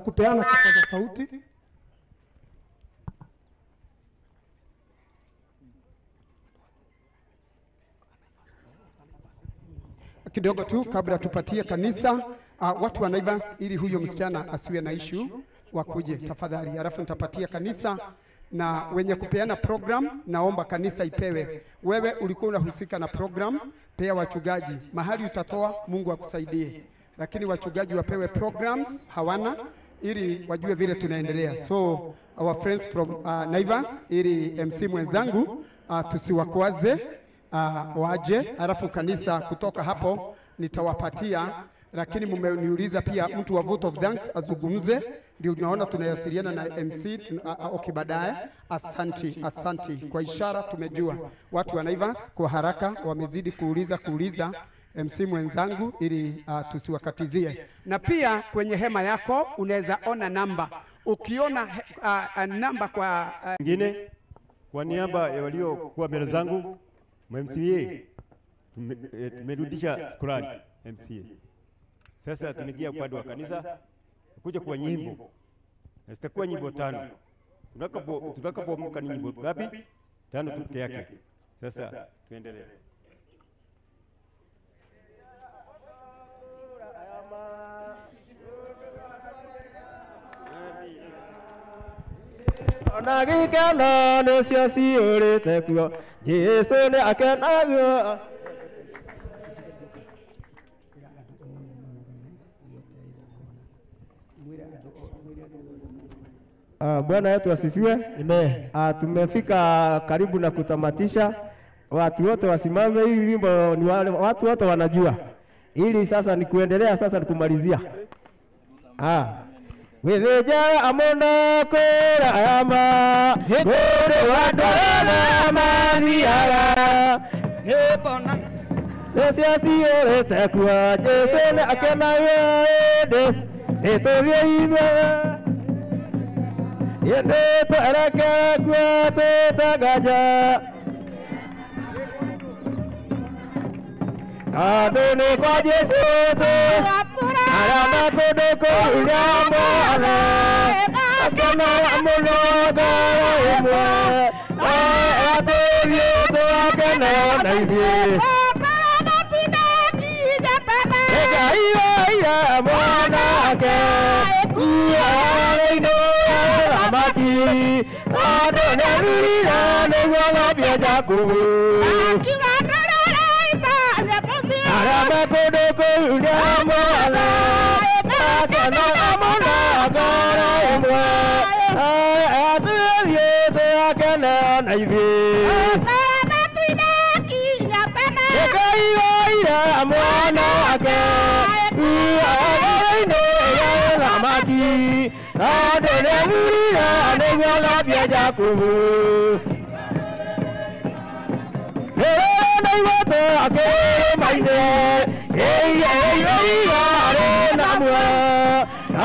[SPEAKER 1] kupeana kipaza sauti
[SPEAKER 3] kidogo tu kabla tupatie kanisa watu wa Naivas ili huyo msichana asiwe na issue wakuje tafadhali, alafu nitapatia kanisa na wenye kupeana program. Naomba kanisa ipewe. Wewe ulikuwa unahusika na program, pea wachungaji mahali utatoa, Mungu akusaidie, lakini wachungaji wapewe programs, hawana, ili wajue vile tunaendelea. So our friends from Naivas, ili MC mwenzangu tusiwakwaze, waje, alafu kanisa kutoka hapo nitawapatia. Lakini mmeniuliza pia mtu wa vote of thanks azungumze, ndio tunaona tunayasiliana na MC okay baadaye. Asanti kwa ishara, tumejua watu wa Naivas kwa haraka wamezidi kuuliza MC mwenzangu, ili tusiwakatizie. Na pia kwenye hema yako unaweza ona namba, ukiona namba kwa
[SPEAKER 14] ngine. Kwa niaba ya walio kwa mbele zangu MCA, tumerudisha shukrani MCA. Sasa tunaingia upande wa kanisa kuja kwa nyimbo. Na zitakuwa nyimbo 5. Tutakapoamka ni nyimbo ngapi? 5 tu peke yake. Sasa tuendelee.
[SPEAKER 10] Onagikana nesio siurite kuo Yesu ni akenagio. Bwana yetu asifiwe. Amen. Tumefika karibu na kutamatisha, watu wote wasimame. Hii wimbo ni wale watu wote wanajua, ili sasa ni kuendelea, sasa ni kumalizia. Wetheja amona kora ama kore wadala maniara hebona nesiasi orete kwa Jesu ne akena yede etovye ibe yende to erake kwa to tagaja adone kwa Jesu to arama kodoko ulyambo ala akena amuloga emwe atovye to akena naibye Ega mwana ke kuya ino amaki adone rira ne wala biaja kubu arama kodoko ulyambo ala akena amuloga emwe atovye to akena naibye mwana ke uaino ya maki adene murira ne wala biaja kubu ne wato ake maine are namwa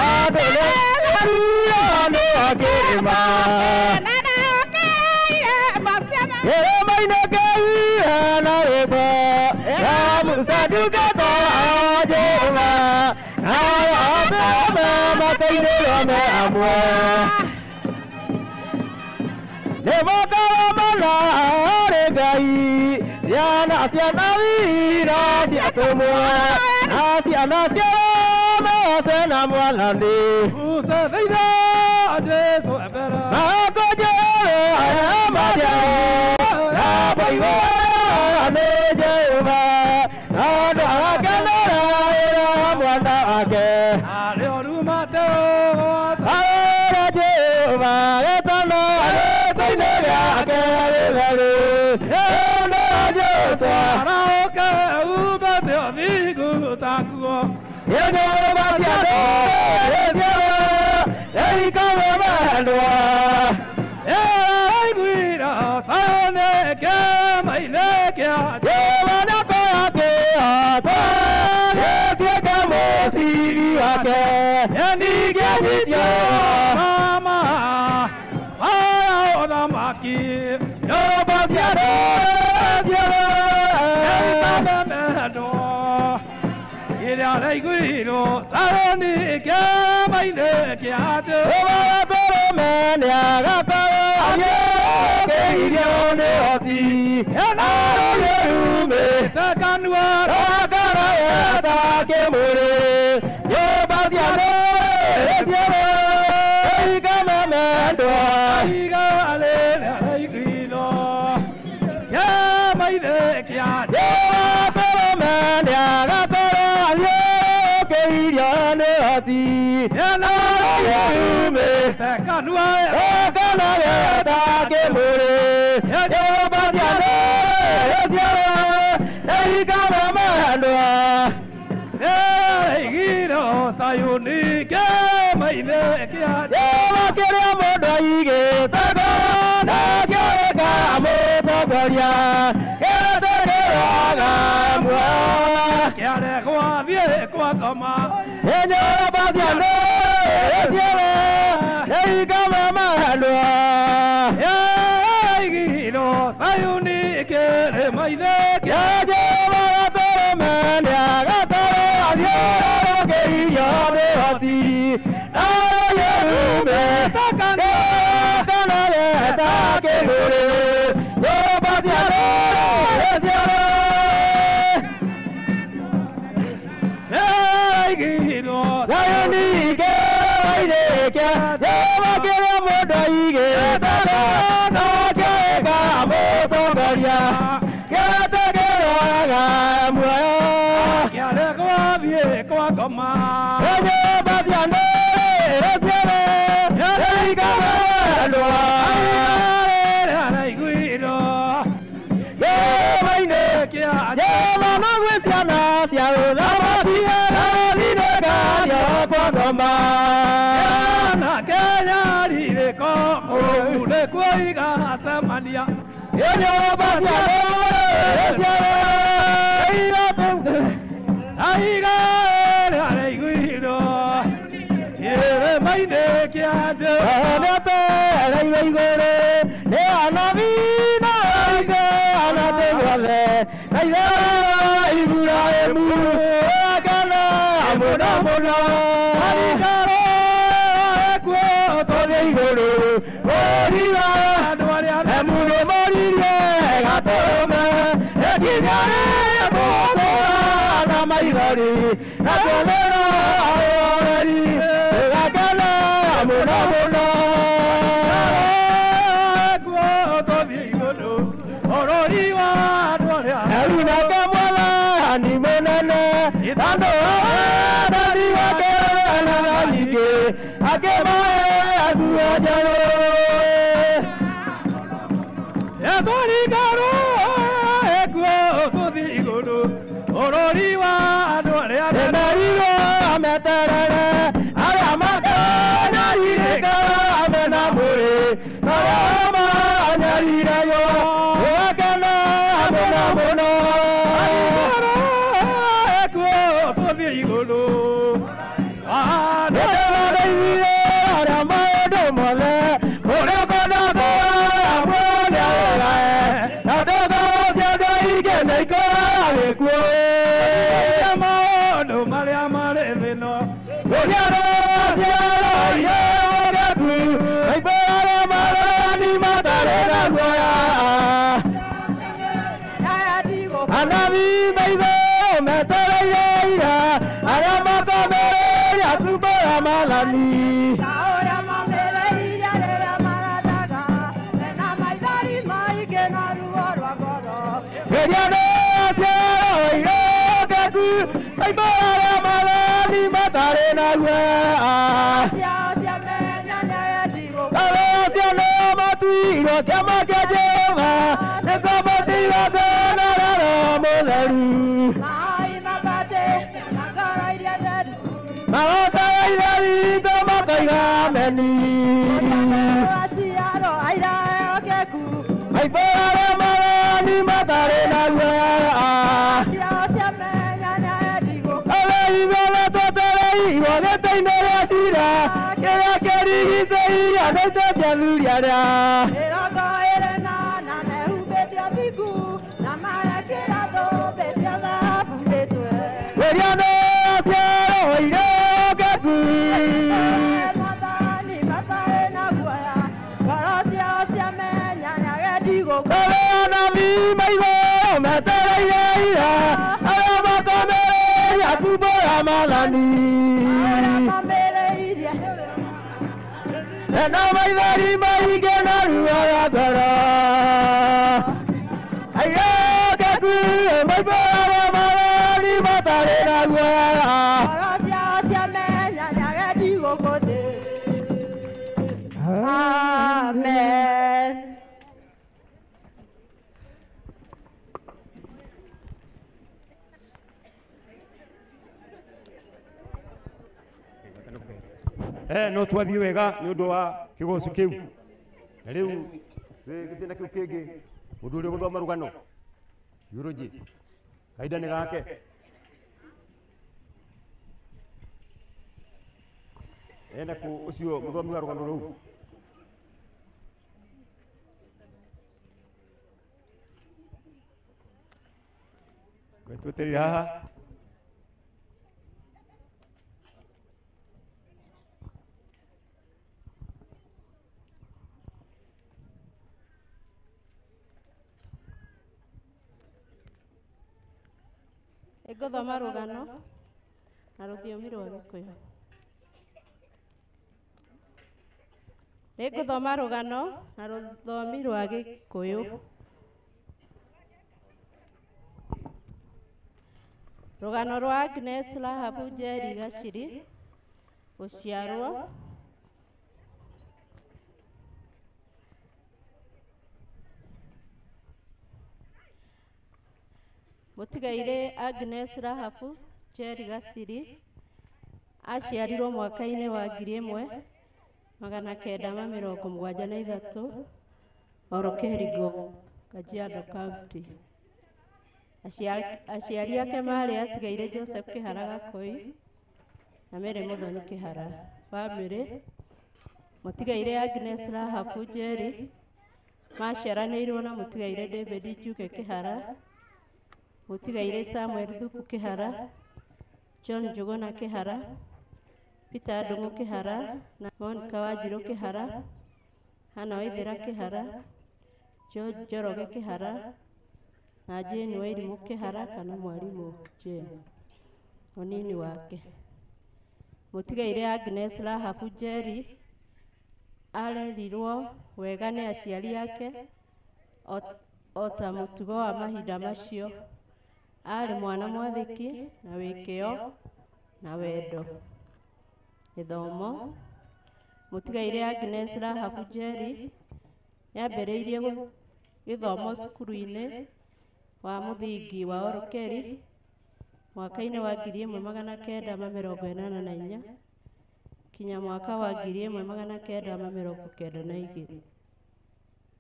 [SPEAKER 10] adene murira ne ake ma maine ke na reba Sadugata Jeva Ayama Kaidera me amwa Nemoka mana regai Siana siana vira siatumwa Asiana siana sena mwalande Usa deida Jesu ebera Ako jere ayama jere Abaiwa ane Jeva Ado akanara era mwanda ake Ale orumate Ara Jeva etana Tainega ake alele Ena Jesu Ara oke ubate odigu takuo Yejo basiade Esiero Erika memandwa Eiguira Sayone ke maine ke Jeva nako ake ata Etieka mosiri wake Yenige jityo Mama Aya odamaki Yoba siade Siade Erika memandwa Ira reiguiro Sayone ke maine ke ate Oba toro menia gakoro Aye Keirione oti Enaro yerume Takanua Takara eta kemure Yoba siade Siade Erika memandwa Iga alele reiguiro Ke maine ke ate Yoba toro menia gakoro Ati Enaro yerume Takanua Takana eta kemure Yoba siade Siade Erika memandwa Eigiro sayuni ke maine ke ate Yoba kere modo ige Takana kere moto goria Kere kere mwa Kere kwa vie kwa kama Yoba siade Siade Erika memandwa Eigiro sayuni ke maine ke ate Yoba toro menia gakoro Adiero keirione oti Naro yerume Takana eta kemure Yoba siade Siade Eigiro sayuni ke maine ke Yoba kere modo ige Takana kere moto goria Kere kere mwa Kere kwa vie kwa koma Yoba siade Siade Erika memandwa Eigiro
[SPEAKER 12] Mune kuiga semania.
[SPEAKER 10] Yenyo basiano.
[SPEAKER 12] Aiga ale guido. Yere maine kiaje.
[SPEAKER 10] Anate ale guido. Ne anavina aiga anate wale. Aiga ibura emu. Agana amona mona.
[SPEAKER 12] Alikaro eko tode igoro. Origa adwaria
[SPEAKER 10] Emuno morire gatome. Ekigare bobo na maigari. Nakolera orari. Agana amona mona.
[SPEAKER 12] eko tode igoro. Origa adwaria.
[SPEAKER 10] Eruna kamwala ni monana. Dando dadi wake na like. Akema agua jaro.
[SPEAKER 12] Etorigaro eko tode igoro. Origa adwaria.
[SPEAKER 10] Emariro ametarara. Aramaka narireka amenamore. Narama narirayo. Akana amenamona.
[SPEAKER 12] Eko tode igoro.
[SPEAKER 10] Anavi baigo metereira aramaka mere akubara malani
[SPEAKER 15] Ahora mamereira era marataga na maidari mai que na ruoro agora
[SPEAKER 10] Veriano io kaku aibara malani matare na gua
[SPEAKER 15] Sia menya na digo
[SPEAKER 10] Sia no matuiro chama que lleva ne como si va a modaru
[SPEAKER 15] Mai mabate magara iria dead
[SPEAKER 10] Malota ira to makaiga meni
[SPEAKER 15] Asiaro aira okeku
[SPEAKER 10] Aibara malani matare na gua
[SPEAKER 15] Sia menya na digo
[SPEAKER 10] Ale izola totere iwa gete inore asira Kera kerigi seira nete siaduriara
[SPEAKER 15] Era gaerena na ne ubeti atiku na mara kira do betia da fumbetue
[SPEAKER 10] Veriano asiaro iro kaku
[SPEAKER 15] Matani matae na guaya Garasia sia menya na digo
[SPEAKER 10] Ale anavi maigo metere ira Arama kamere yakubora malani Ena maidari maige na ruara gara Ayo kaku maibara malani matare na guara
[SPEAKER 15] Garasia sia menya na digo kote Amen
[SPEAKER 14] no twathie wega ni undu wa kigoco kiu na riu gitina kiu kingi mundu uria guthoma rugano eulogy kaida ni gake ena ku ucio muthomi wa rugano ruu tweterire haha
[SPEAKER 11] Ngũthoma rũgano na rũthiomi rwa Gĩkũyũ. Ngũthoma rũgano na rũthiomi rwa Gĩkũyũ. Rũgano rwa Agnes Rahabu Njeri Gaciri gũciarwo Mũtigaire Agnes Rahabu Njeri Gaciri aciarirwo mwaka-inĩ wa 1900
[SPEAKER 16] magana kenda ma mĩrongo mũgwanja na ithatũ, Orokerigo, Kajiado County. Aciari ake marĩ atigaire Joseph Kĩhara Gakoi na Mary Muthoni Kĩhara. Family mũtigaire Agnes Rahabu Njeri maciaranĩirwo na mũtigaire David Njuke Kĩhara, mũtigaire Samuel Thuku Kĩhara, John Njuguna Kĩhara, Peter Ndung'u Kĩhara na Monica Wanjirũ Kĩhara, Hannah Waithĩra Kĩhara, George Njoroge Kĩhara na Jane Wairimũ Kĩhara kana Mwarimũ Jane onini wake. Mũtigaire Agnes Rahabu Njeri arerirwo wega nĩ aciari ake o ta mũtugo wa mahinda macio. Arĩ mwana mwathĩki na wĩkĩo na wendo. Gĩthomo, mũtigaire Agnes Rahabu Njeri yambĩrĩirie gĩthomo cukuru-inĩ wa mũthingi wa Orokeri mwaka-inĩ wa 1984 kinya mwaka wa 1992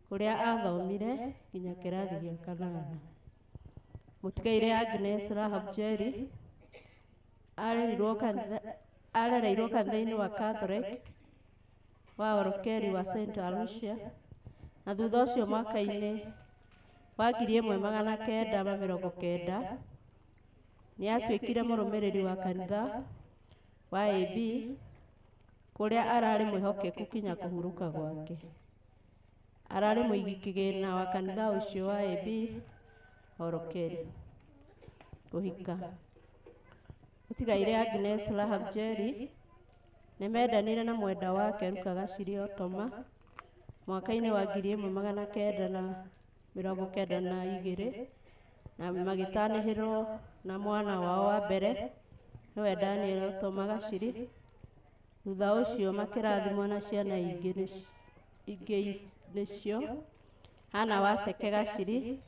[SPEAKER 16] kũrĩa athomire nginya kĩrathi gĩa kanana. Mũtigaire Agnes Rahabu Njeri arereirwo kanitha-inĩ wa Catholic wa Orokeri wa St. Alucia na thutha ũcio mwaka-inĩ wa 1990 nĩ atuĩkire mũrũmĩrĩri wa kanitha wa AB kũrĩa ararĩ mwĩhokeku kinya kũhurũka gwake. Ararĩ mũigi kĩgĩna wa kanitha ũcio wa AB Orokeri. Kũhika, mũtigaire Agnes Rahabu Njeri nĩ mendanire na mwenda wake Ruka Gaciri Otoma mwaka-inĩ wa 1992 na magĩtanĩhĩrwo na mwana wao wa mbere nĩwe Daniel Otoma Gaciri. Thutha ũcio makĩrathimwo na ciana ingĩ nĩcio Hannah Waceke Gaciri,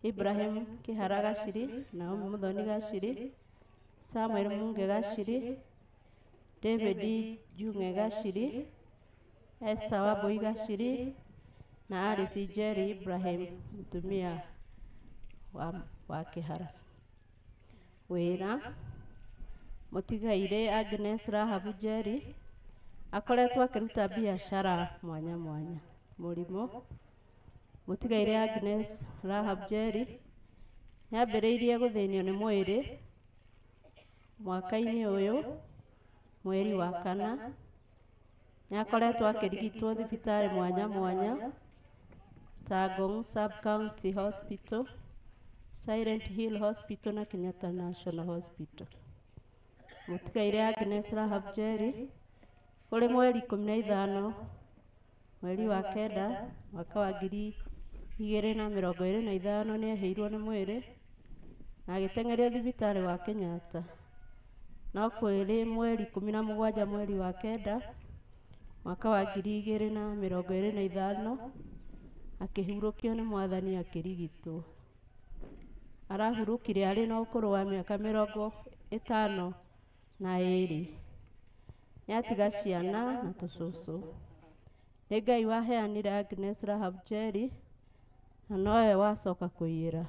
[SPEAKER 16] Ibrahim Kĩhara Gaciri, Naomi Muthoni Gaciri, Samuel Munge Gaciri, David Njung'e Gaciri, Esther Wambui Gaciri na Alice Njeri Ibrahim mũtumia wa Kĩhara. Wĩra, mũtigaire Agnes Rahabu Njeri akoretwo akĩruta biacara mwanya mwanya. Mũrimũ, mũtigaire Agnes Rahabu Njeri nĩambĩrĩirie gũthĩnio nĩ mwĩrĩ mwaka-inĩ ũyũ mweri wa kana. Nĩakoretwo akĩrigitwo thibitarĩ mwanya mwanya ta Ngong Sub-County Hospital, Silent Hill Hospital na Kenyatta National Hospital. Mũtigaire Agnes Rahabu Njeri kũrĩ mweri 15 mweri wa kenda mwaka wa 2025 nĩeheirwo nĩ mwĩrĩ na agĩteng'erio thibitarĩ wa Kenyatta. No kwĩrĩ mweri 17 mweri wa kenda mwaka wa 2025 akĩhurũkio nĩ Mwathani akĩrigitwo. Arahurũkire arĩ na ũkũrũ wa mĩaka 52. Nĩatiga ciana na tũcũcũ. Nĩ Ngai waheanire Agnes Rahabu Njeri na nowe wacoka kũiyĩra.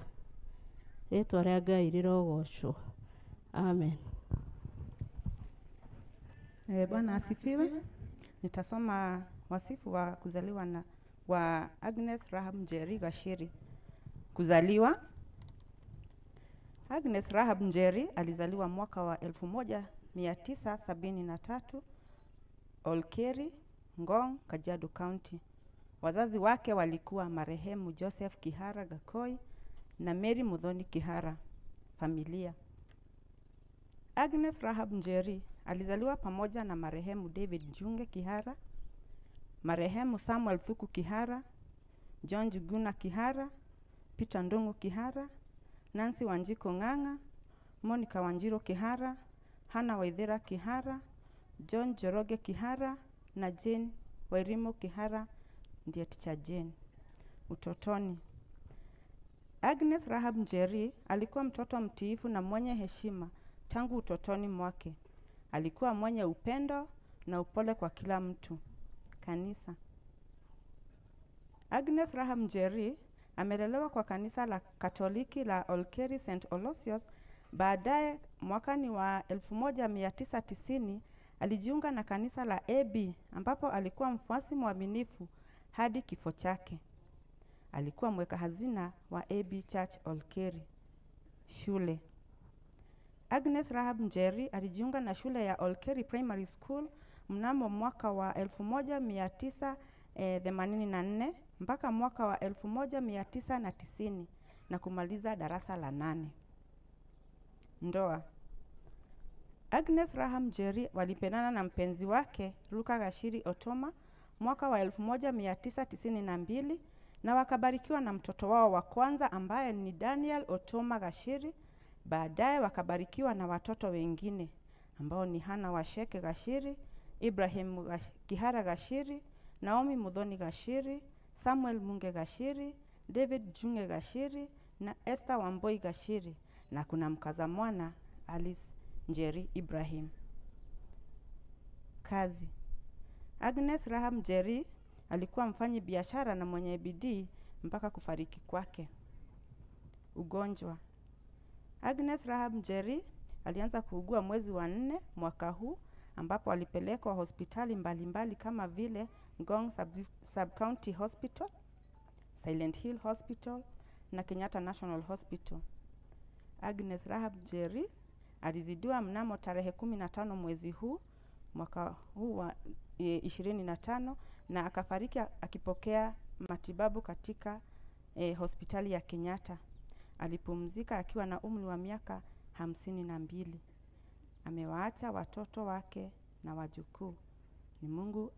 [SPEAKER 16] Rĩtwa rĩa Ngai rĩrogocwo. Amen.
[SPEAKER 17] Bwana asifiwe. Nitasoma wasifu wa kuzaliwa wa Agnes Rahabu Njeri Gaciri. Kuzaliwa. Agnes Rahabu Njeri alizaliwa mwaka wa 1973 Olkeri, Ngong, Kajiado County. Wazazi wake walikuwa marehemu Joseph Kĩhara Gakoi na Mary Muthoni Kĩhara. Familia. Agnes Rahabu Njeri alizaliwa pamoja na marehemu David Njung'e Kĩhara, marehemu Samuel Thuku Kĩhara, John Njuguna Kĩhara, Peter Ndung'u Kĩhara, Nancy Wanjiko Ng'ang'a, Monica Wanjirũ Kĩhara, Hannah Waithĩra Kĩhara, John Njoroge Kĩhara na Jane Wairimũ Kĩhara ndiye Teacher Jane. Utotoni. Agnes Rahabu Njeri alikuwa mtoto mtiifu na mwenye heshima tangu utotoni mwake. Alikuwa mwenye upendo na upole kwa kila mtu. kanisa. Agnes Rahab Njeri amelelewa kwa kanisa la Katoliki la Olkeri St. Aloysius. Baadaye mwakani wa 1990 alijiunga na kanisa la AB ambapo alikuwa mfuasi mwaminifu hadi kifo chake. Alikuwa mweka hazina wa AB Church Olkeri. Shule. Agnes Rahab Njeri alijiunga na shule ya Olkeri Primary School mnamo mwaka wa 1984 mpaka mwaka wa 1990 na kumaliza darasa la 8. Ndoa. Agnes Rahab Njeri walipendana na mpenzi wake Luka Gashiri Otoma mwaka wa 1992 na wakabarikiwa na mtoto wao wa kwanza ambaye ni Daniel Otoma Gashiri. Baadaye wakabarikiwa na watoto wengine ambao ni Hana Washeke Gashiri, Ibrahim Kihara Gashiri, Naomi Mudhoni Gashiri, Samuel Munge Gashiri, David Junge Gashiri na Esther Wamboi Gashiri, na kuna mkaza mwana Alice Njeri Ibrahim. Kazi. Agnes Rahab Njeri alikuwa mfanyi biashara na mwenye bidii mpaka kufariki kwake. Ugonjwa. Agnes Rahab Njeri alianza kuugua mwezi wa 4 mwaka huu ambapo alipelekwa hospitali mbalimbali kama vile Ngong Sub-County Hospital, Silent Hill Hospital na Kenyatta National Hospital. Agnes Rahab Njeri alizidiwa mnamo tarehe 15 mwezi huu mwaka huu wa 25 na akafariki akipokea matibabu katika hospitali ya Kenyatta. Alipumzika akiwa na umri wa miaka 52. Amewaacha watoto wake na wajukuu. Ni Mungu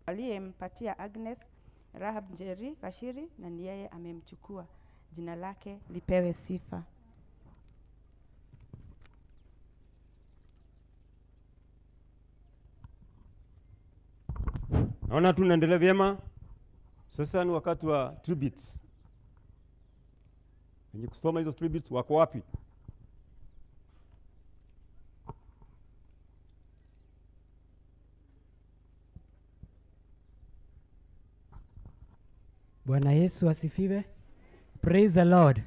[SPEAKER 17] aliyempatia Agnes Rahab Njeri Gashiri na ni yeye amemchukua. Jina lake lipewe sifa.
[SPEAKER 14] Naona tunaendelea vyema. Sasa ni wakati wa tributes. Wenye kusoma hizo tributes wako wapi?
[SPEAKER 18] Bwana Yesu asifiwe. Praise the Lord.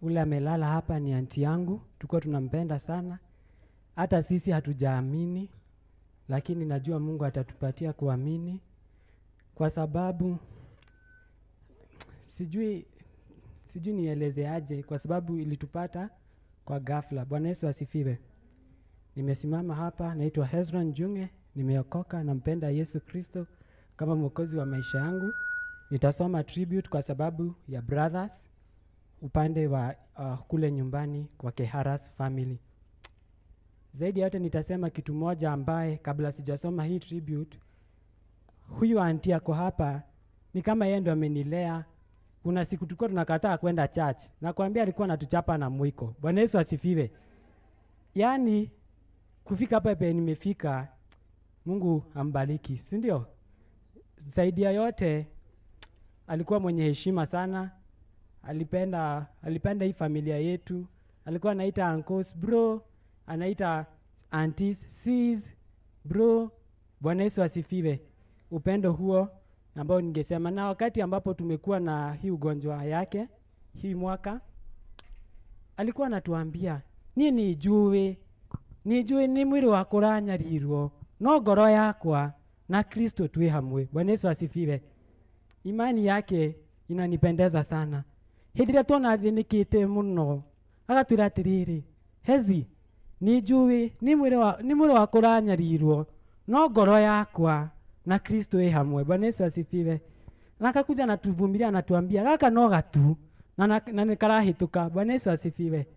[SPEAKER 18] Ule amelala hapa ni aunti yangu, tuko tunampenda sana. Hata sisi hatujaamini, lakini najua Mungu atatupatia kuamini kwa sababu sijui nieleze aje, kwa sababu ilitupata kwa ghafla. Bwana Yesu asifiwe. Nimesimama hapa, naitwa Hezron Junge, nimeokoka, nampenda Yesu Kristo kama mwokozi wa maisha yangu. Nitasoma tribute kwa sababu ya brothers upande wa kule nyumbani kwa Keharas family. Zaidi yote nitasema kitu moja ambaye kabla sijasoma hii tribute, huyu auntie yako hapa ni kama yeye ndo amenilea. Kuna siku tulikuwa tunakataa kwenda church, nakwambia alikuwa anatuchapa na mwiko. Bwana Yesu asifiwe. Yaani kufika hapa penye nimefika, Mungu ambariki, si ndio? Zaidi ya yote alikuwa mwenye heshima sana. Alipenda hii familia yetu. Alikuwa anaita uncles bro, anaita aunties sis bro. Bwana Yesu asifiwe. Upendo huo ambao ningesema, na wakati ambapo tumekuwa na hii ugonjwa yake hii mwaka, alikuwa anatuambia nijue ni mwili wa kuranyarirwo no ngoro yakwa na Kristo twi hamwe. Bwana Yesu asifiwe. Imani yake inanipendeza sana. Hidira tona thinikite muno agatwira atiriri, Hezi nijue ni mwili wa kuranyarirwo no ngoro yakwa na Kristo hamwe. Bwana Yesu asifiwe. Na akakuja na tuvumilia na tuambia gaka no gatu na nikarahituka. Bwana Yesu asifiwe.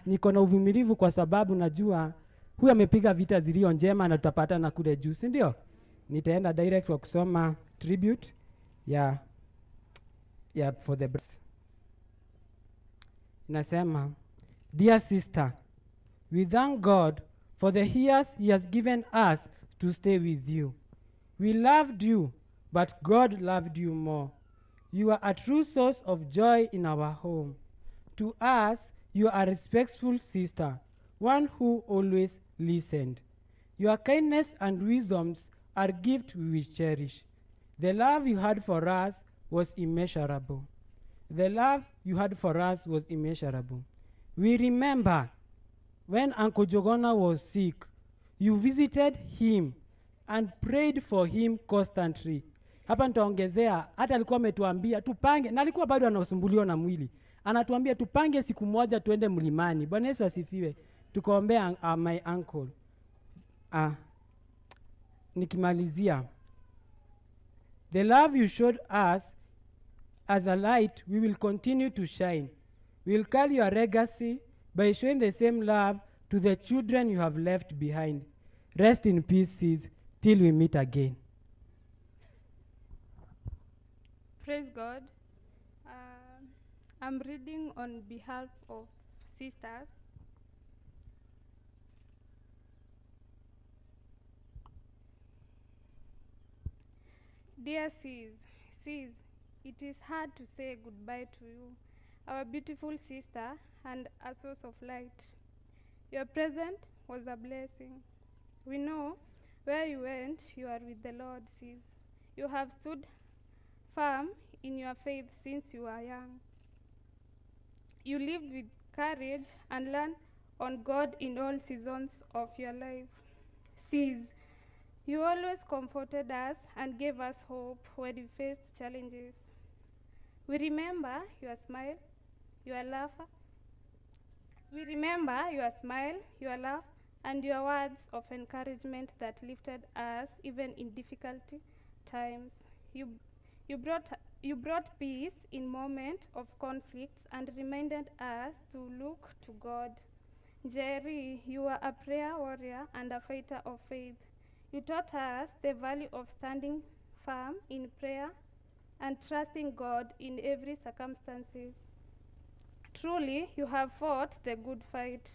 [SPEAKER 18] Niko na uvumilivu kwa sababu najua huyu amepiga vita zilio njema na tutapatana kule juu, si ndio? Nitaenda direct kwa kusoma tribute ya for the brothers. Nasema, dear sister, we thank God for the years he has given us to stay with you. We loved you, but God loved you more. You are a true source of joy in our home. To us, you are a respectful sister, one who always listened. Your kindness and wisdoms are gifts we will cherish. The love you had for us was immeasurable. The love you had for us was immeasurable. We remember when Uncle Jogona was sick, you visited him and prayed for him constantly. Hapa nitaongezea, hata alikuwa ametuambia tupange, na alikuwa bado anasumbuliwa na mwili. Anatuambia tupange siku moja tuende mlimani. Bwana Yesu asifiwe. Tukaombea my uncle. Nikimalizia. The love you showed us as a light, we will continue to shine. We will carry your legacy by showing the same love to the children you have left behind. Rest in peace, sis, till we meet again.
[SPEAKER 19] Praise God. I'm reading on behalf of sisters. Dear sis, it is hard to say goodbye to you, our beautiful sister and a source of light. Your presence was a blessing. We know where you went, you are with the Lord, sis. You have stood firm in your faith since you were young. You lived with courage and learned on God in all seasons of your life. Sis, you always comforted us and gave us hope when we faced challenges. We remember your smile, your laugh. We remember your smile, your laugh, and your words of encouragement that lifted us even in difficult times. You brought peace in moments of conflicts and reminded us to look to God. Jerry, you are a prayer warrior and a fighter of faith. You taught us the value of standing firm in prayer and trusting God in every circumstances. Truly, you have fought the good fight.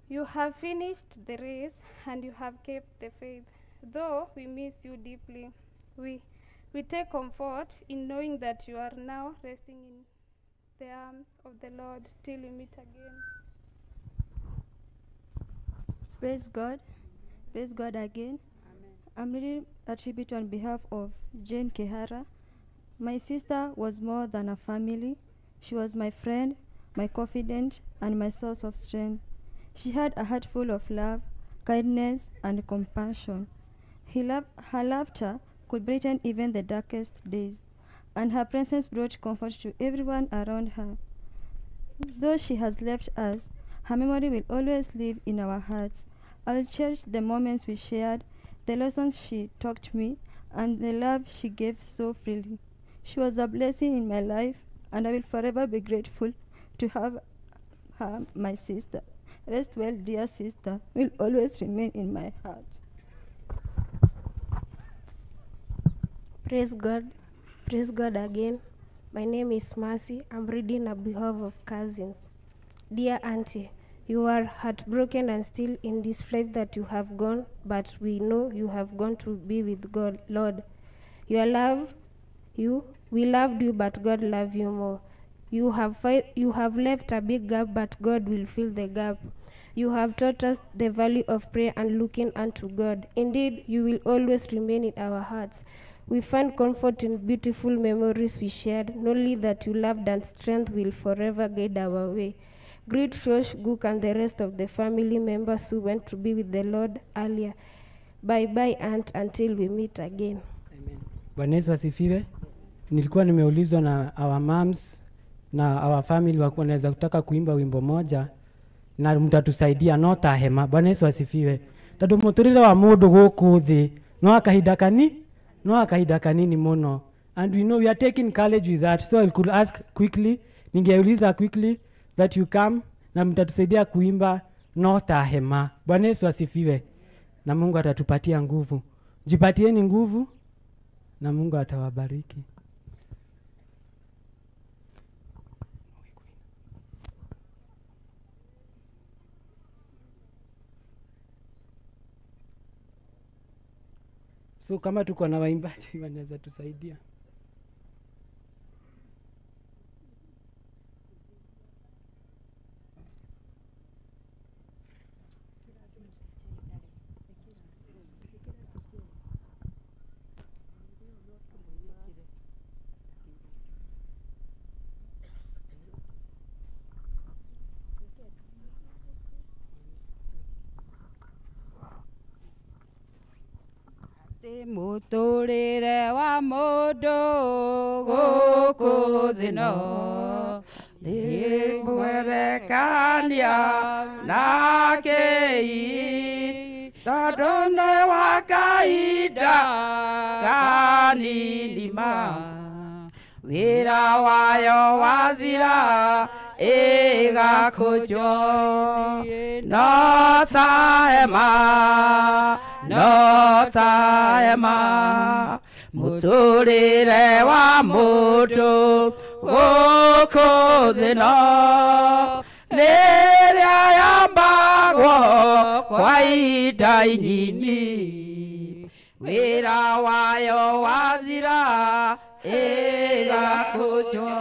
[SPEAKER 19] You have finished the race and you have kept the faith. Though we miss you deeply, we take comfort in knowing that you are now resting in the arms of the Lord till we meet again.
[SPEAKER 20] Praise God. Praise God again. Amen. I'm reading a tribute on behalf of Jane Kehara. My sister was more than a family. She was my friend, my confidant, and my source of strength. She had a heart full of love, kindness, and compassion. Her laughter could brighten even the darkest days, and her presence brought comfort to everyone around her. Though she has left us, her memory will always live in our hearts. I will cherish the moments we shared, the lessons she taught me, and the love she gave so freely. She was a blessing in my life, and I will forever be grateful to have her, my sister. Rest well, dear sister, will always remain in my heart.
[SPEAKER 21] Praise God. Praise God again. My name is Mercy. I'm reading on behalf of cousins. Dear Auntie, you are heartbroken and still in this life that you have gone, but we know you have gone to be with God, Lord. We loved you, but God loved you more. You have left a big gap, but God will fill the gap. You have taught us the value of prayer and looking unto God. Indeed, you will always remain in our hearts. We find comfort in beautiful memories we shared, knowing that you loved and strength will forever guide our way. Greet Shosh, Gook, and the rest of the family members who went to be with the Lord earlier. Bye-bye, Aunt, until we meet again.
[SPEAKER 18] Amen. Bwana Yesu asifiwe. Nilikuwa nimeulizwa na our moms na our family wakuwa naweza kutaka kuimba wimbo moja na mtatusaidia nota hema. Bwana Yesu asifiwe. Tado muturire wa mundu guku thi no akahida kanini muno. And we know we are taking courage with that. So I could ask quickly, ningeuliza quickly that you come na mtatusaidia kuimba nota hema. Bwana Yesu asifiwe. Na Mungu atatupatia nguvu. Jipatieni nguvu na Mungu atawabariki. So kama tuko na waimbaji wanaweza tusaidia.
[SPEAKER 15] Mũtũrĩre wa mũndũ gũkũ thĩ no nĩ mwerekania na kĩi tondũ nĩ wa kahinda kanini ma wĩra wayo wathira ĩgakũnjwo no ta hema mũtũrĩre wa mũndũ gũkũ thĩ no rĩrĩa yambagwo kwa ihinda inini wĩra wayo wathira ĩgakũnjwo.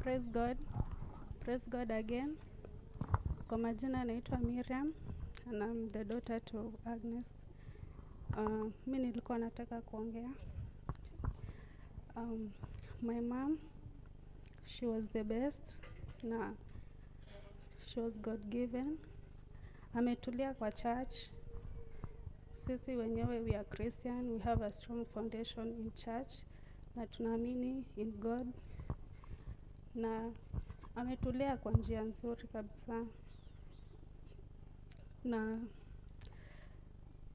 [SPEAKER 19] Praise God. Praise God again. Kwa majina naitwa Miriam and I'm the daughter to Agnes. Mi nilikuwa nataka kuongea. My mom, she was the best na she was God given. Ametulia kwa church. Sisi wenyewe we are Christian, we have a strong foundation in church na tunaamini in God. Na ametulea kwa njia nzuri kabisa na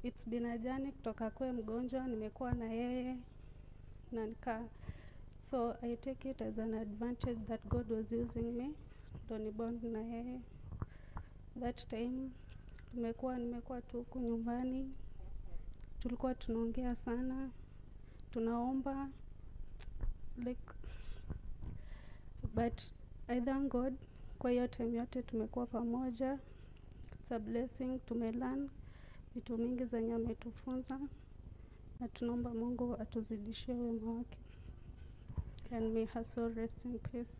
[SPEAKER 19] it's been a journey kutoka kwe mgonjwa nimekuwa na yeye na so I take it as an advantage that God was using me ndo ni bond na yeye. That time nimekuwa tu huku nyumbani, tulikuwa tunaongea sana, tunaomba like. But I thank God kwa hiyo time yote tumekuwa pamoja. It's a blessing, tumelearn vitu mingi zenye ametufunza na tunaomba Mungu atuzidishie wema wake. And may her soul rest in peace.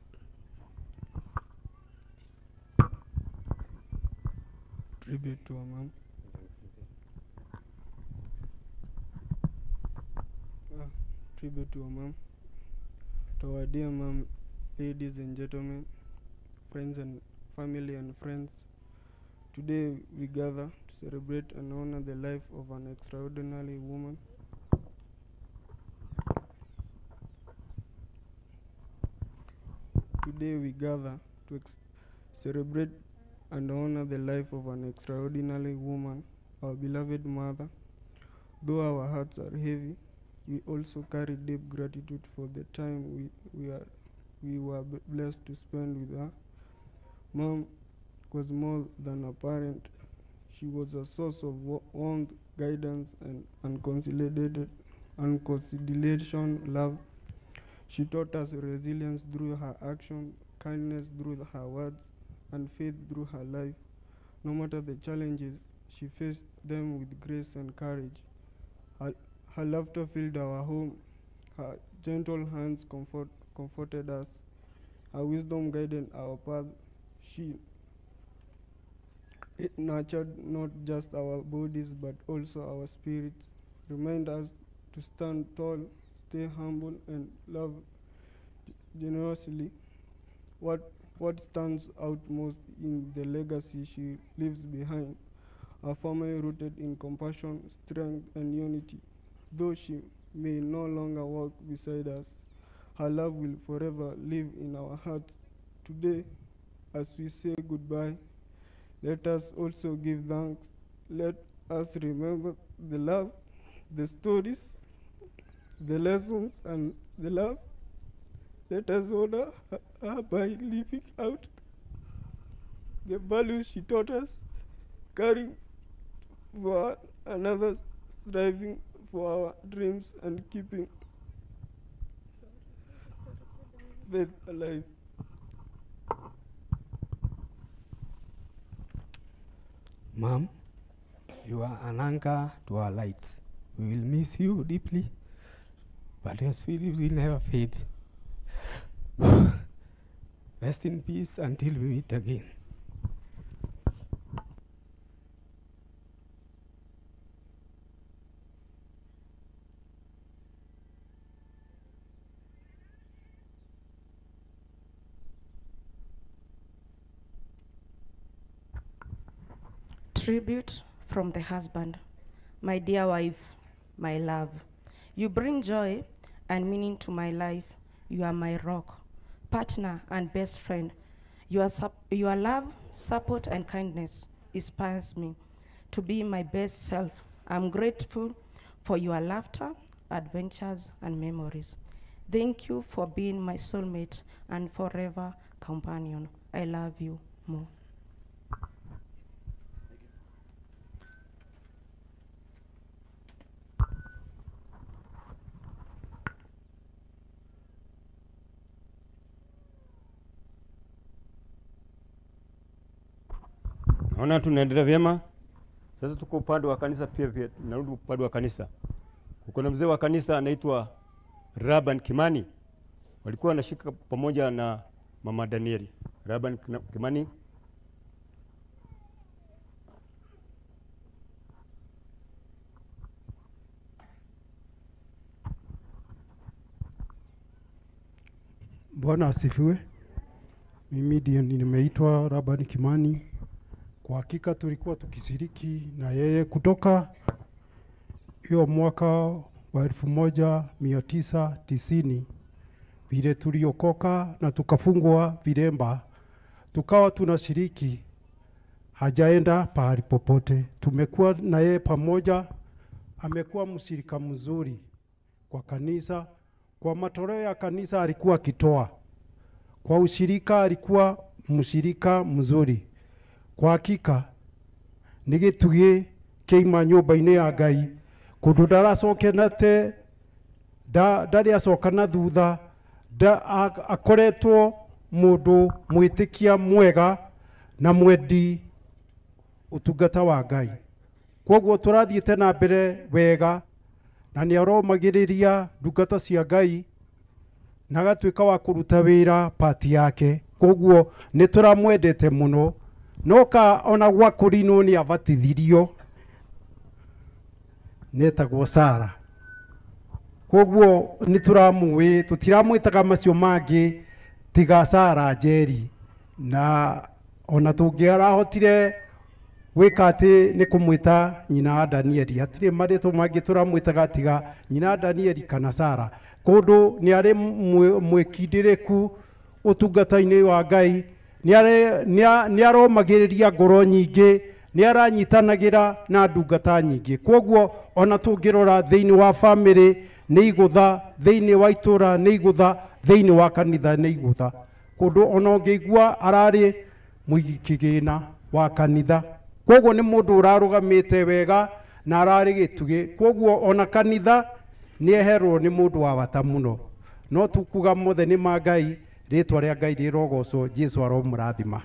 [SPEAKER 2] Tribute to our mom. Tribute to our mom. To our dear mom, ladies and gentlemen, friends and family and friends, today we gather to celebrate and honor the life of an extraordinary woman. Today we gather to celebrate and honor the life of an extraordinary woman, our beloved mother. Though our hearts are heavy, we also carry deep gratitude for the time we were blessed to spend with her. Mom was more than a parent. She was a source of warmth, guidance, and unconsidered love. She taught us resilience through her action, kindness through her words, and faith through her life. No matter the challenges, she faced them with grace and courage. Her laughter filled our home. Her gentle hands comforted us. Her wisdom guided our path. It nurtured not just our bodies but also our spirits. Remind us to stand tall, stay humble, and love generously. What stands out most in the legacy she leaves behind, a family rooted in compassion, strength, and unity. Though she may no longer walk beside us, her love will forever live in our hearts. Today, as we say goodbye, let us also give thanks. Let us remember the love, the stories, the lessons, and the love. Let us honor her by living out the values she taught us, caring for another, striving for our dreams, and keeping faith alive.
[SPEAKER 4] Mom, you are an anchor to our light. We will miss you deeply, but your spirit will never fade. Rest in peace until we meet again.
[SPEAKER 22] Tribute from the husband. My dear wife, my love, you bring joy and meaning to my life. You are my rock, partner, and best friend. Your love, support, and kindness inspires me to be my best self. I'm grateful for your laughter, adventures, and memories. Thank you for being my soulmate and forever companion. I love you more.
[SPEAKER 14] Naona tunaendelea vyema. Sasa tuko upande wa kanisa pia narudi upande wa kanisa. Kuna mzee wa kanisa anaitwa Raban Kimani. Walikuwa wanashika pamoja na Mama Danieli. Raban Kimani.
[SPEAKER 1] Bwana asifiwe. Mimi ndiye nimeitwa Raban Kimani. Kwa hakika tulikuwa tukishiriki na yeye kutoka hiyo mwaka wa 1990 vile tuliokoka na tukafungwa vilemba, tukawa tunashiriki, hajaenda pahali popote. Tumekuwa na yeye pamoja, amekuwa mshirika mzuri kwa kanisa. Kwa matoleo ya kanisa alikuwa akitoa, kwa ushirika alikuwa mshirika mzuri. Kwa hakika nigitugie keima nyumba-inĩ ya Ngai kundu ndaracokenate ndari acoka na thutha akoretwo mundu mwitikia mwega na mwendi utungata wa Ngai. Koguo turathiĩte na mbere wega na nĩ aromagĩrĩria ndungata cia Ngai na agatuĩka wa kũruta wĩra pati yake. Koguo nĩ tũramwendete mũno. Noka ona gwa kũrinwo nĩ abatithirio netagwo Sara. Koguo nĩ tũramũĩ, tũtiramwĩtaga macio mangĩ tiga Sara Njeri, na ona tũngĩarahotire gwĩka atĩ nĩ kũmwĩta nyina Danieli, hatirĩ marĩtwa mangĩ tũramwĩtaga tiga nyina Danieli kana Sara. Kũndũ nĩ arĩ mwĩkindĩrĩku ũtungata-inĩ wa Ngai, nĩ aromagĩrĩria ngoro nyingĩ, nĩ aranyitanagĩra na ndungata nyingĩ. Koguo ona tũngĩrora thĩinĩ wa family nĩ igũtha, thĩinĩ wa itũra nĩ igũtha, thĩinĩ wa kanitha nĩ igũtha. Kũndũ ona ũngĩigua ararĩ mũigi kĩgĩna wa kanitha. Koguo nĩ mũndũ ũrarũgamĩte wega na ararĩ gĩtugĩ. Koguo ona kanitha nĩ eherwo nĩ mũndũ wa bata mũno. No tukuga mothe nĩ ma Ngai, rĩtwa rĩa Ngai rĩrogocwo, Jesu aromũrathima.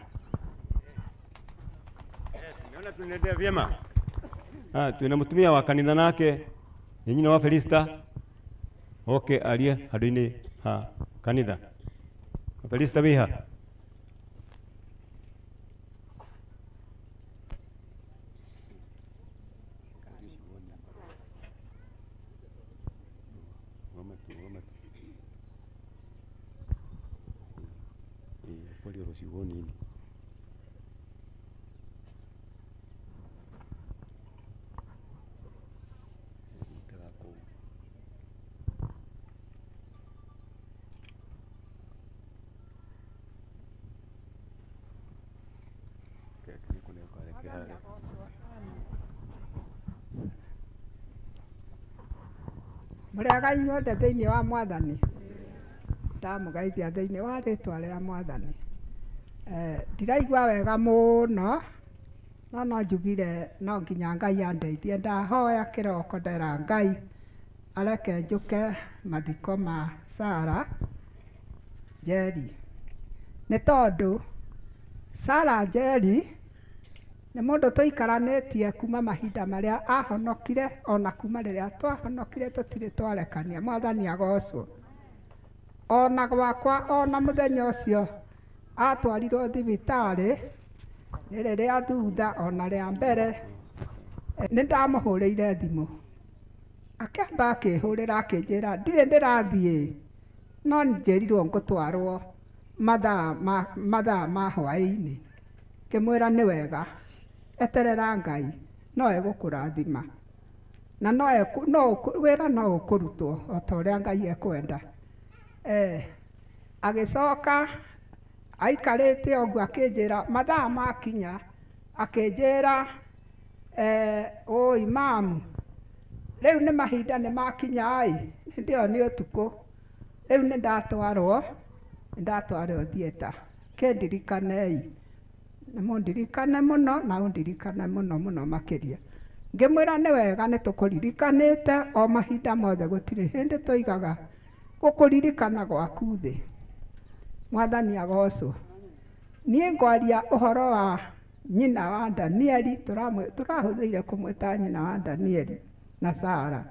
[SPEAKER 14] Naona tunaendelea vyema. Tuna mtumia wa kanitha nake ni nyina wa Felista. Okay, aliye handũ-inĩ kanitha. Felista wiha.
[SPEAKER 23] Mũrĩaga inyuothe thĩinĩ wa Mwathani. Ndamũgeithia thĩinĩ wa rĩtwa rĩa Mwathani. Ndiraigua wega mũno, no njugire no nginya Ngai andeithie. Ndahoya kĩroko ndera Ngai areke njũke mathiko ma Sara Njeri nĩ tondũ Sarah Njeri nĩ mũndũ tũikaranĩtie kuma mahinda marĩa ahonokire, ona kuma rĩrĩa twahonokire tũtirĩ twarekania. Mwathani agocwo. Ona gwakwa ona mũthenya ũcio atwarirwo thibitarĩ, nĩ rĩrĩa thutha ona rĩa mbere nĩ ndamũhũrĩire thimũ, akĩamba akĩhũrĩra akĩnjĩra ndirĩ ndĩrathiĩ, no njĩrirwo ngũtwarwo mathaa ma hwaĩ-inĩ. Ngĩmwĩra nĩ wega, eterera Ngai, no egũkũrathima na wĩra no ũkũrutwo o ta ũrĩa Ngai ekwenda. Agĩcoka aikarĩte ũguo akĩnjĩra mathaa makinya, akĩnjĩra imamu, rĩu nĩ mahinda nĩ makinya hĩndĩ ĩyo nĩ ũtukũ, rĩu nĩ ndatwarwo thieta, kĩndirikanei, nĩ mũndirikane mũno na ũndirikane mũno mũno makĩria. Ngĩmwĩra nĩ wega nĩ tũkũririkanĩte o mahinda mothe, gũtirĩ hĩndĩ tũigaga gũkũririkana gwaku thĩ. Mwathani agocwo. Niĩ ngwaria ũhoro wa nyina wa Danieli, tũrahũthĩire kũmwĩta nyina wa Danieli na Sara.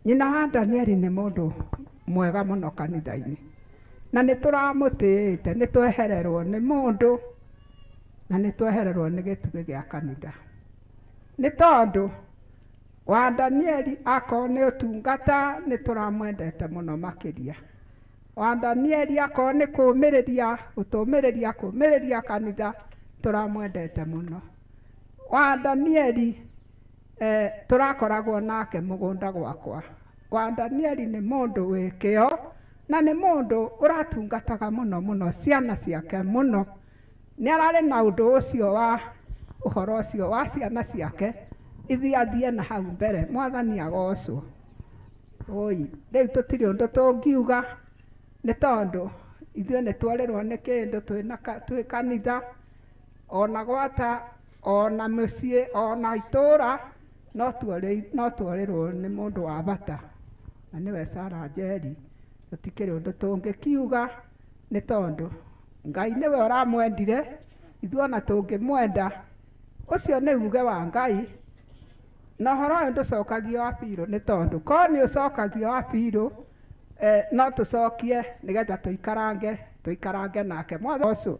[SPEAKER 23] Nyina wa Danieli nĩ mũndũ mwega mũno kanitha-inĩ, na nĩ tũramũtĩĩte, nĩ twehererwo nĩ mũndũ na nĩ twehererwo nĩ gĩtugĩ gĩa kanitha. Nĩ tondũ wa Danieli akorwo nĩ ũtungata nĩ tũramwendete mũno makĩria. Wa Danieli akorwo nĩ kũũmĩrĩria kanitha tũramwendete mũno. Wa Danieli tũrakoragwo nake mũgũnda gwakwa. Wa Danieli nĩ mũndũ wĩ kĩo na nĩ mũndũ ũratungataga mũno mũno ciana ciake mũno. Nĩ ararĩ na ũndũ ũcio wa ũhoro ũcio wa ciana ciake ithiathiĩ na hau mbere. Mwathani agocwo. Rĩu tũtirĩ ũndũ tũngiuga, nĩ tondũ ithuĩ nĩ twarĩrwo nĩ kĩndũ twĩ kanitha, ona gwata, ona mũciĩ, ona itũũra, no twarĩrwo nĩ mũndũ wa bata, na nĩwe Sarah Njeri. Tũtikĩrĩ ũndũ tũngĩkiuga, nĩ tondũ Ngai nĩwe ũramwendire, ithuĩ ona tũngĩmwenda, ũcio nĩ uge wa Ngai. Na ũhoro ũyũ ndũcokagio Apilo, nĩ tondũ korwo nĩ ũcokagio Apilo, no tũcokie nĩgetha tũikarange nake. Mwathani ũcio.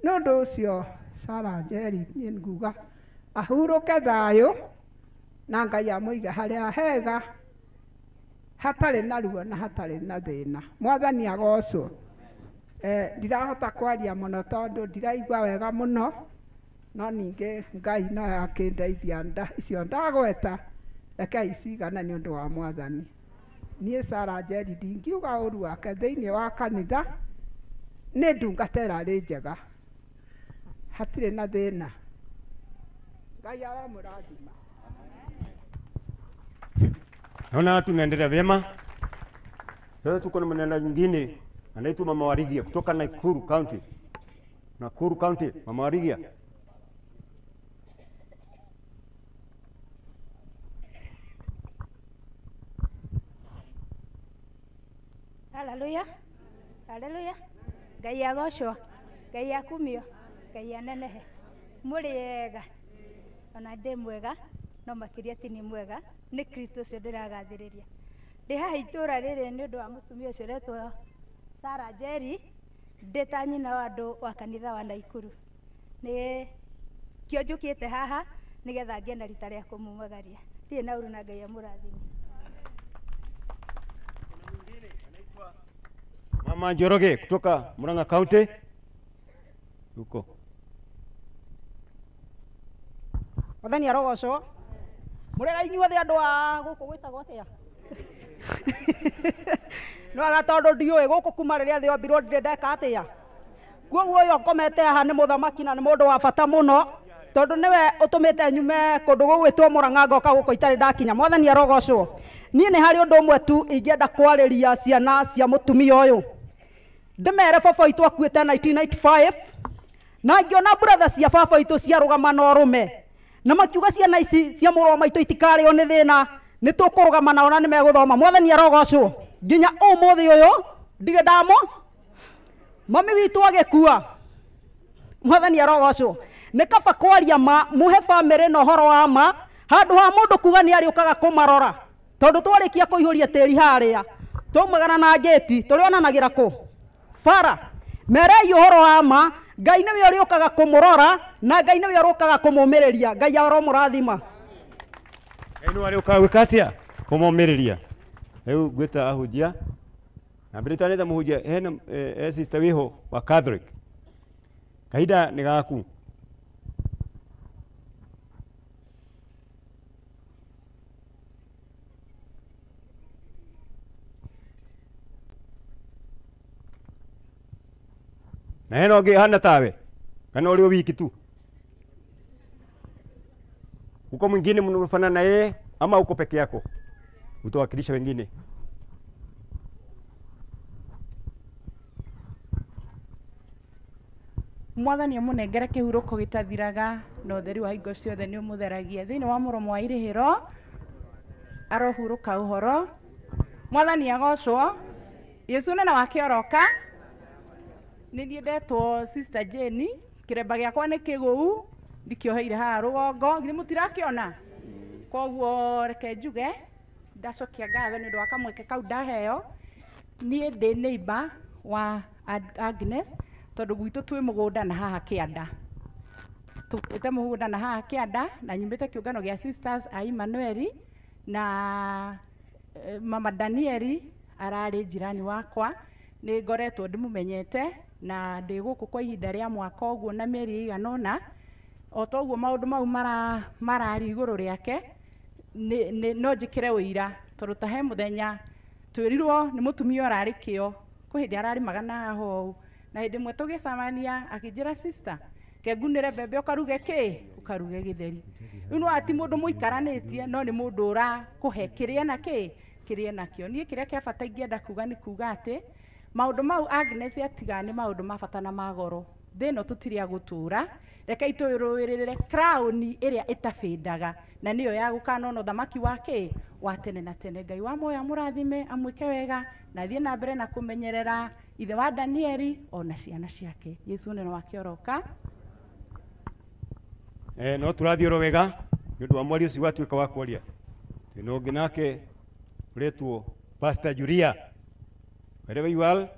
[SPEAKER 23] Nĩ ũndũ ũcio Sarah Njeri niĩ nguga ahurũke thayũ na Ngai amũige harĩa hega, hatarĩ na ruo na hatarĩ na thĩna. Mwathani agocwo. Ndirahota kwaria mũno tondũ ndiraigua wega mũno, no ningĩ Ngai no akĩndeithia icio ndagweta, rekei cigana nĩ ũndũ wa Mwathani. Niĩ Sarah Njeri ndingiuga ũru wake thĩinĩ wa kanitha, nĩ ndungata ĩrarĩ njega, hatirĩ na thĩna. Ngai aramũrathima.
[SPEAKER 14] Naona tunaendelea vyema. Sasa tuko na maneno nyingine, anaitwa Mama Warigia kutoka Nakuru County. Nakuru County, Mama Warigia.
[SPEAKER 5] Hallelujah. Hallelujah. Ngai agocwo. Ngai akumio. Ngai anenehe. Mũrĩega. Ona ndĩ mwega, no makĩria ti nĩ mwega, nĩ Kristo ũcio ndĩragathĩrĩria. Ndĩ haha itũũra rĩrĩ nĩ ũndũ wa mũtumia ũcio ũretwo Sarah Njeri, ndĩ ta nyina wa andũ wa kanitha wa Naikuru. Nĩ kĩo njũkĩte haha nĩgetha ngĩe na rita rĩa kũmumagaria. Ndirĩ na ũru na Ngai amũrathime.
[SPEAKER 14] Mama Njoroge kutoka Murang'a County. Yuko.
[SPEAKER 6] Mwathani arogocwo. Mũrega inyuothe andũ a gũkũ gwĩtagwo atĩa? No aga tondũ ndiũĩ gũkũ kuma rĩrĩa thĩ yombirwo ndirĩ ndeka atĩa. Kuoguo ũyũ ũkomete haha nĩ mũthamaki na nĩ mũndũ wa bata mũno, tondũ nĩwe ũtũmĩte nyume kũndũ gũgwĩtwo Murang'a ngoka gũkũ itarĩ ndakinya. Mwathani arogocwo. Niĩ nĩ harĩ ũndũ ũmwe tu ingĩenda kwarĩria ciana cia mũtumia ũyũ. Ndĩmere baba witũ akuĩte 1995 na ngĩona brother cia baba witũ ciarũgama na ũrũme, na makiuga ciana ici cia mũrũ wa maitũ itikarĩo nĩ thĩna, nĩ tũkũrũgama nao na nĩ megũthoma. Mwathani arogocwo. Nginya ũmũthĩ ũyũ ndige ndamo mami witũ agĩkua mwathani arogocwo nĩ kaba kwaria ma muhe famĩlĩ na ũhoro wa ma handũ ha mũndũ kuga nĩ arĩũkaga kũmarora tondũ twarĩkia kũihũria tĩri harĩa twaumagana na ngĩti tũrĩonanagĩra kũ bara merei ũhoro wa ma Ngai nĩwe ũrĩũkaga kũmũrora na Ngai nĩwe ũrũkaga kũmũmĩrĩria Ngai aromũrathima
[SPEAKER 14] Ngai nĩwe arĩũkaga gwĩka atĩa kũmũmĩrĩria rĩu ngwĩta ahunjia na Britannia mũhunjia hena sister wĩho wa Catholic kahinda nĩ gaku na hena ũngĩ hana tawe kana ũrĩ wiki tu uko mwingine mnafanana na yeye ama uko peke yako utawakilisha wengine
[SPEAKER 22] Mwathani amunengere kihuruko gitathiraga na utheri wa hingo ciothe ni umutheragia thiini wa muromo wa irihiro arohuruka uhoro Mwathani agocwo Yesu nena wake oroka ni ndiendetwo sister Jane kiremba giakwa ni kiguu ndikioheire haha rugongo nginya mutirakiona koguo reke njuge ndacokia ngatho ni undu wa kamweke kau ndaheo nie ndi neighbor wa Agnes tondu gwitũ twĩ mũgũnda na haha kĩanda tũte mũgũnda na haha kĩanda na nyumbĩte kĩũngano gĩa sisters a Emmanuel na mama Danieli ararĩ njirani wakwa nĩ ngoretwo ndĩmũmenyete na ndĩ gũkũ kwa ihinda rĩa mwaka ũguo na mĩeri ĩigana ũna o ta ũguo maũndũ mau marari igũrũ rĩake no njĩkĩre ũira tondũ ta he mũthenya twĩrirwo nĩ mũtumia ũrarĩ kĩo kwĩ hĩndĩ ararĩmaga na haha ũũ na hĩndĩ ĩmwe tũgĩcemania akĩnjĩra sister kengunĩre mbembe ũkaruge kĩ ũkaruge gĩtheri rĩu no ati mũndũ mũikaranĩtie no nĩ mũndũ ũrakũhe kĩrĩa na kĩ kĩrĩa nakĩo niĩ kĩrĩa kĩa bata ingĩenda kuga nĩ kuga atĩ maũndũ mau Agnes atiga nĩ maũndũ ma bata na magoro thĩ ĩno tũtirĩ a gũtũũra reke itũrũĩrĩre crown ĩrĩa ĩtabĩndaga na nĩyo ya gũkanona ũthamaki wa kĩ wa tene na tene Ngai wa moya mũrathime amwĩke wega na thiĩ na mbere na kũmenyerera ithe wa Danieli ona ciana ciake Yesu neno wake oroka
[SPEAKER 14] no tũrathiĩ oro wega nĩ ũndũ wa mwaria ũcio watuĩka wa kwaria twĩna ũngĩ nake ũretwo Pastor Julia wherever you are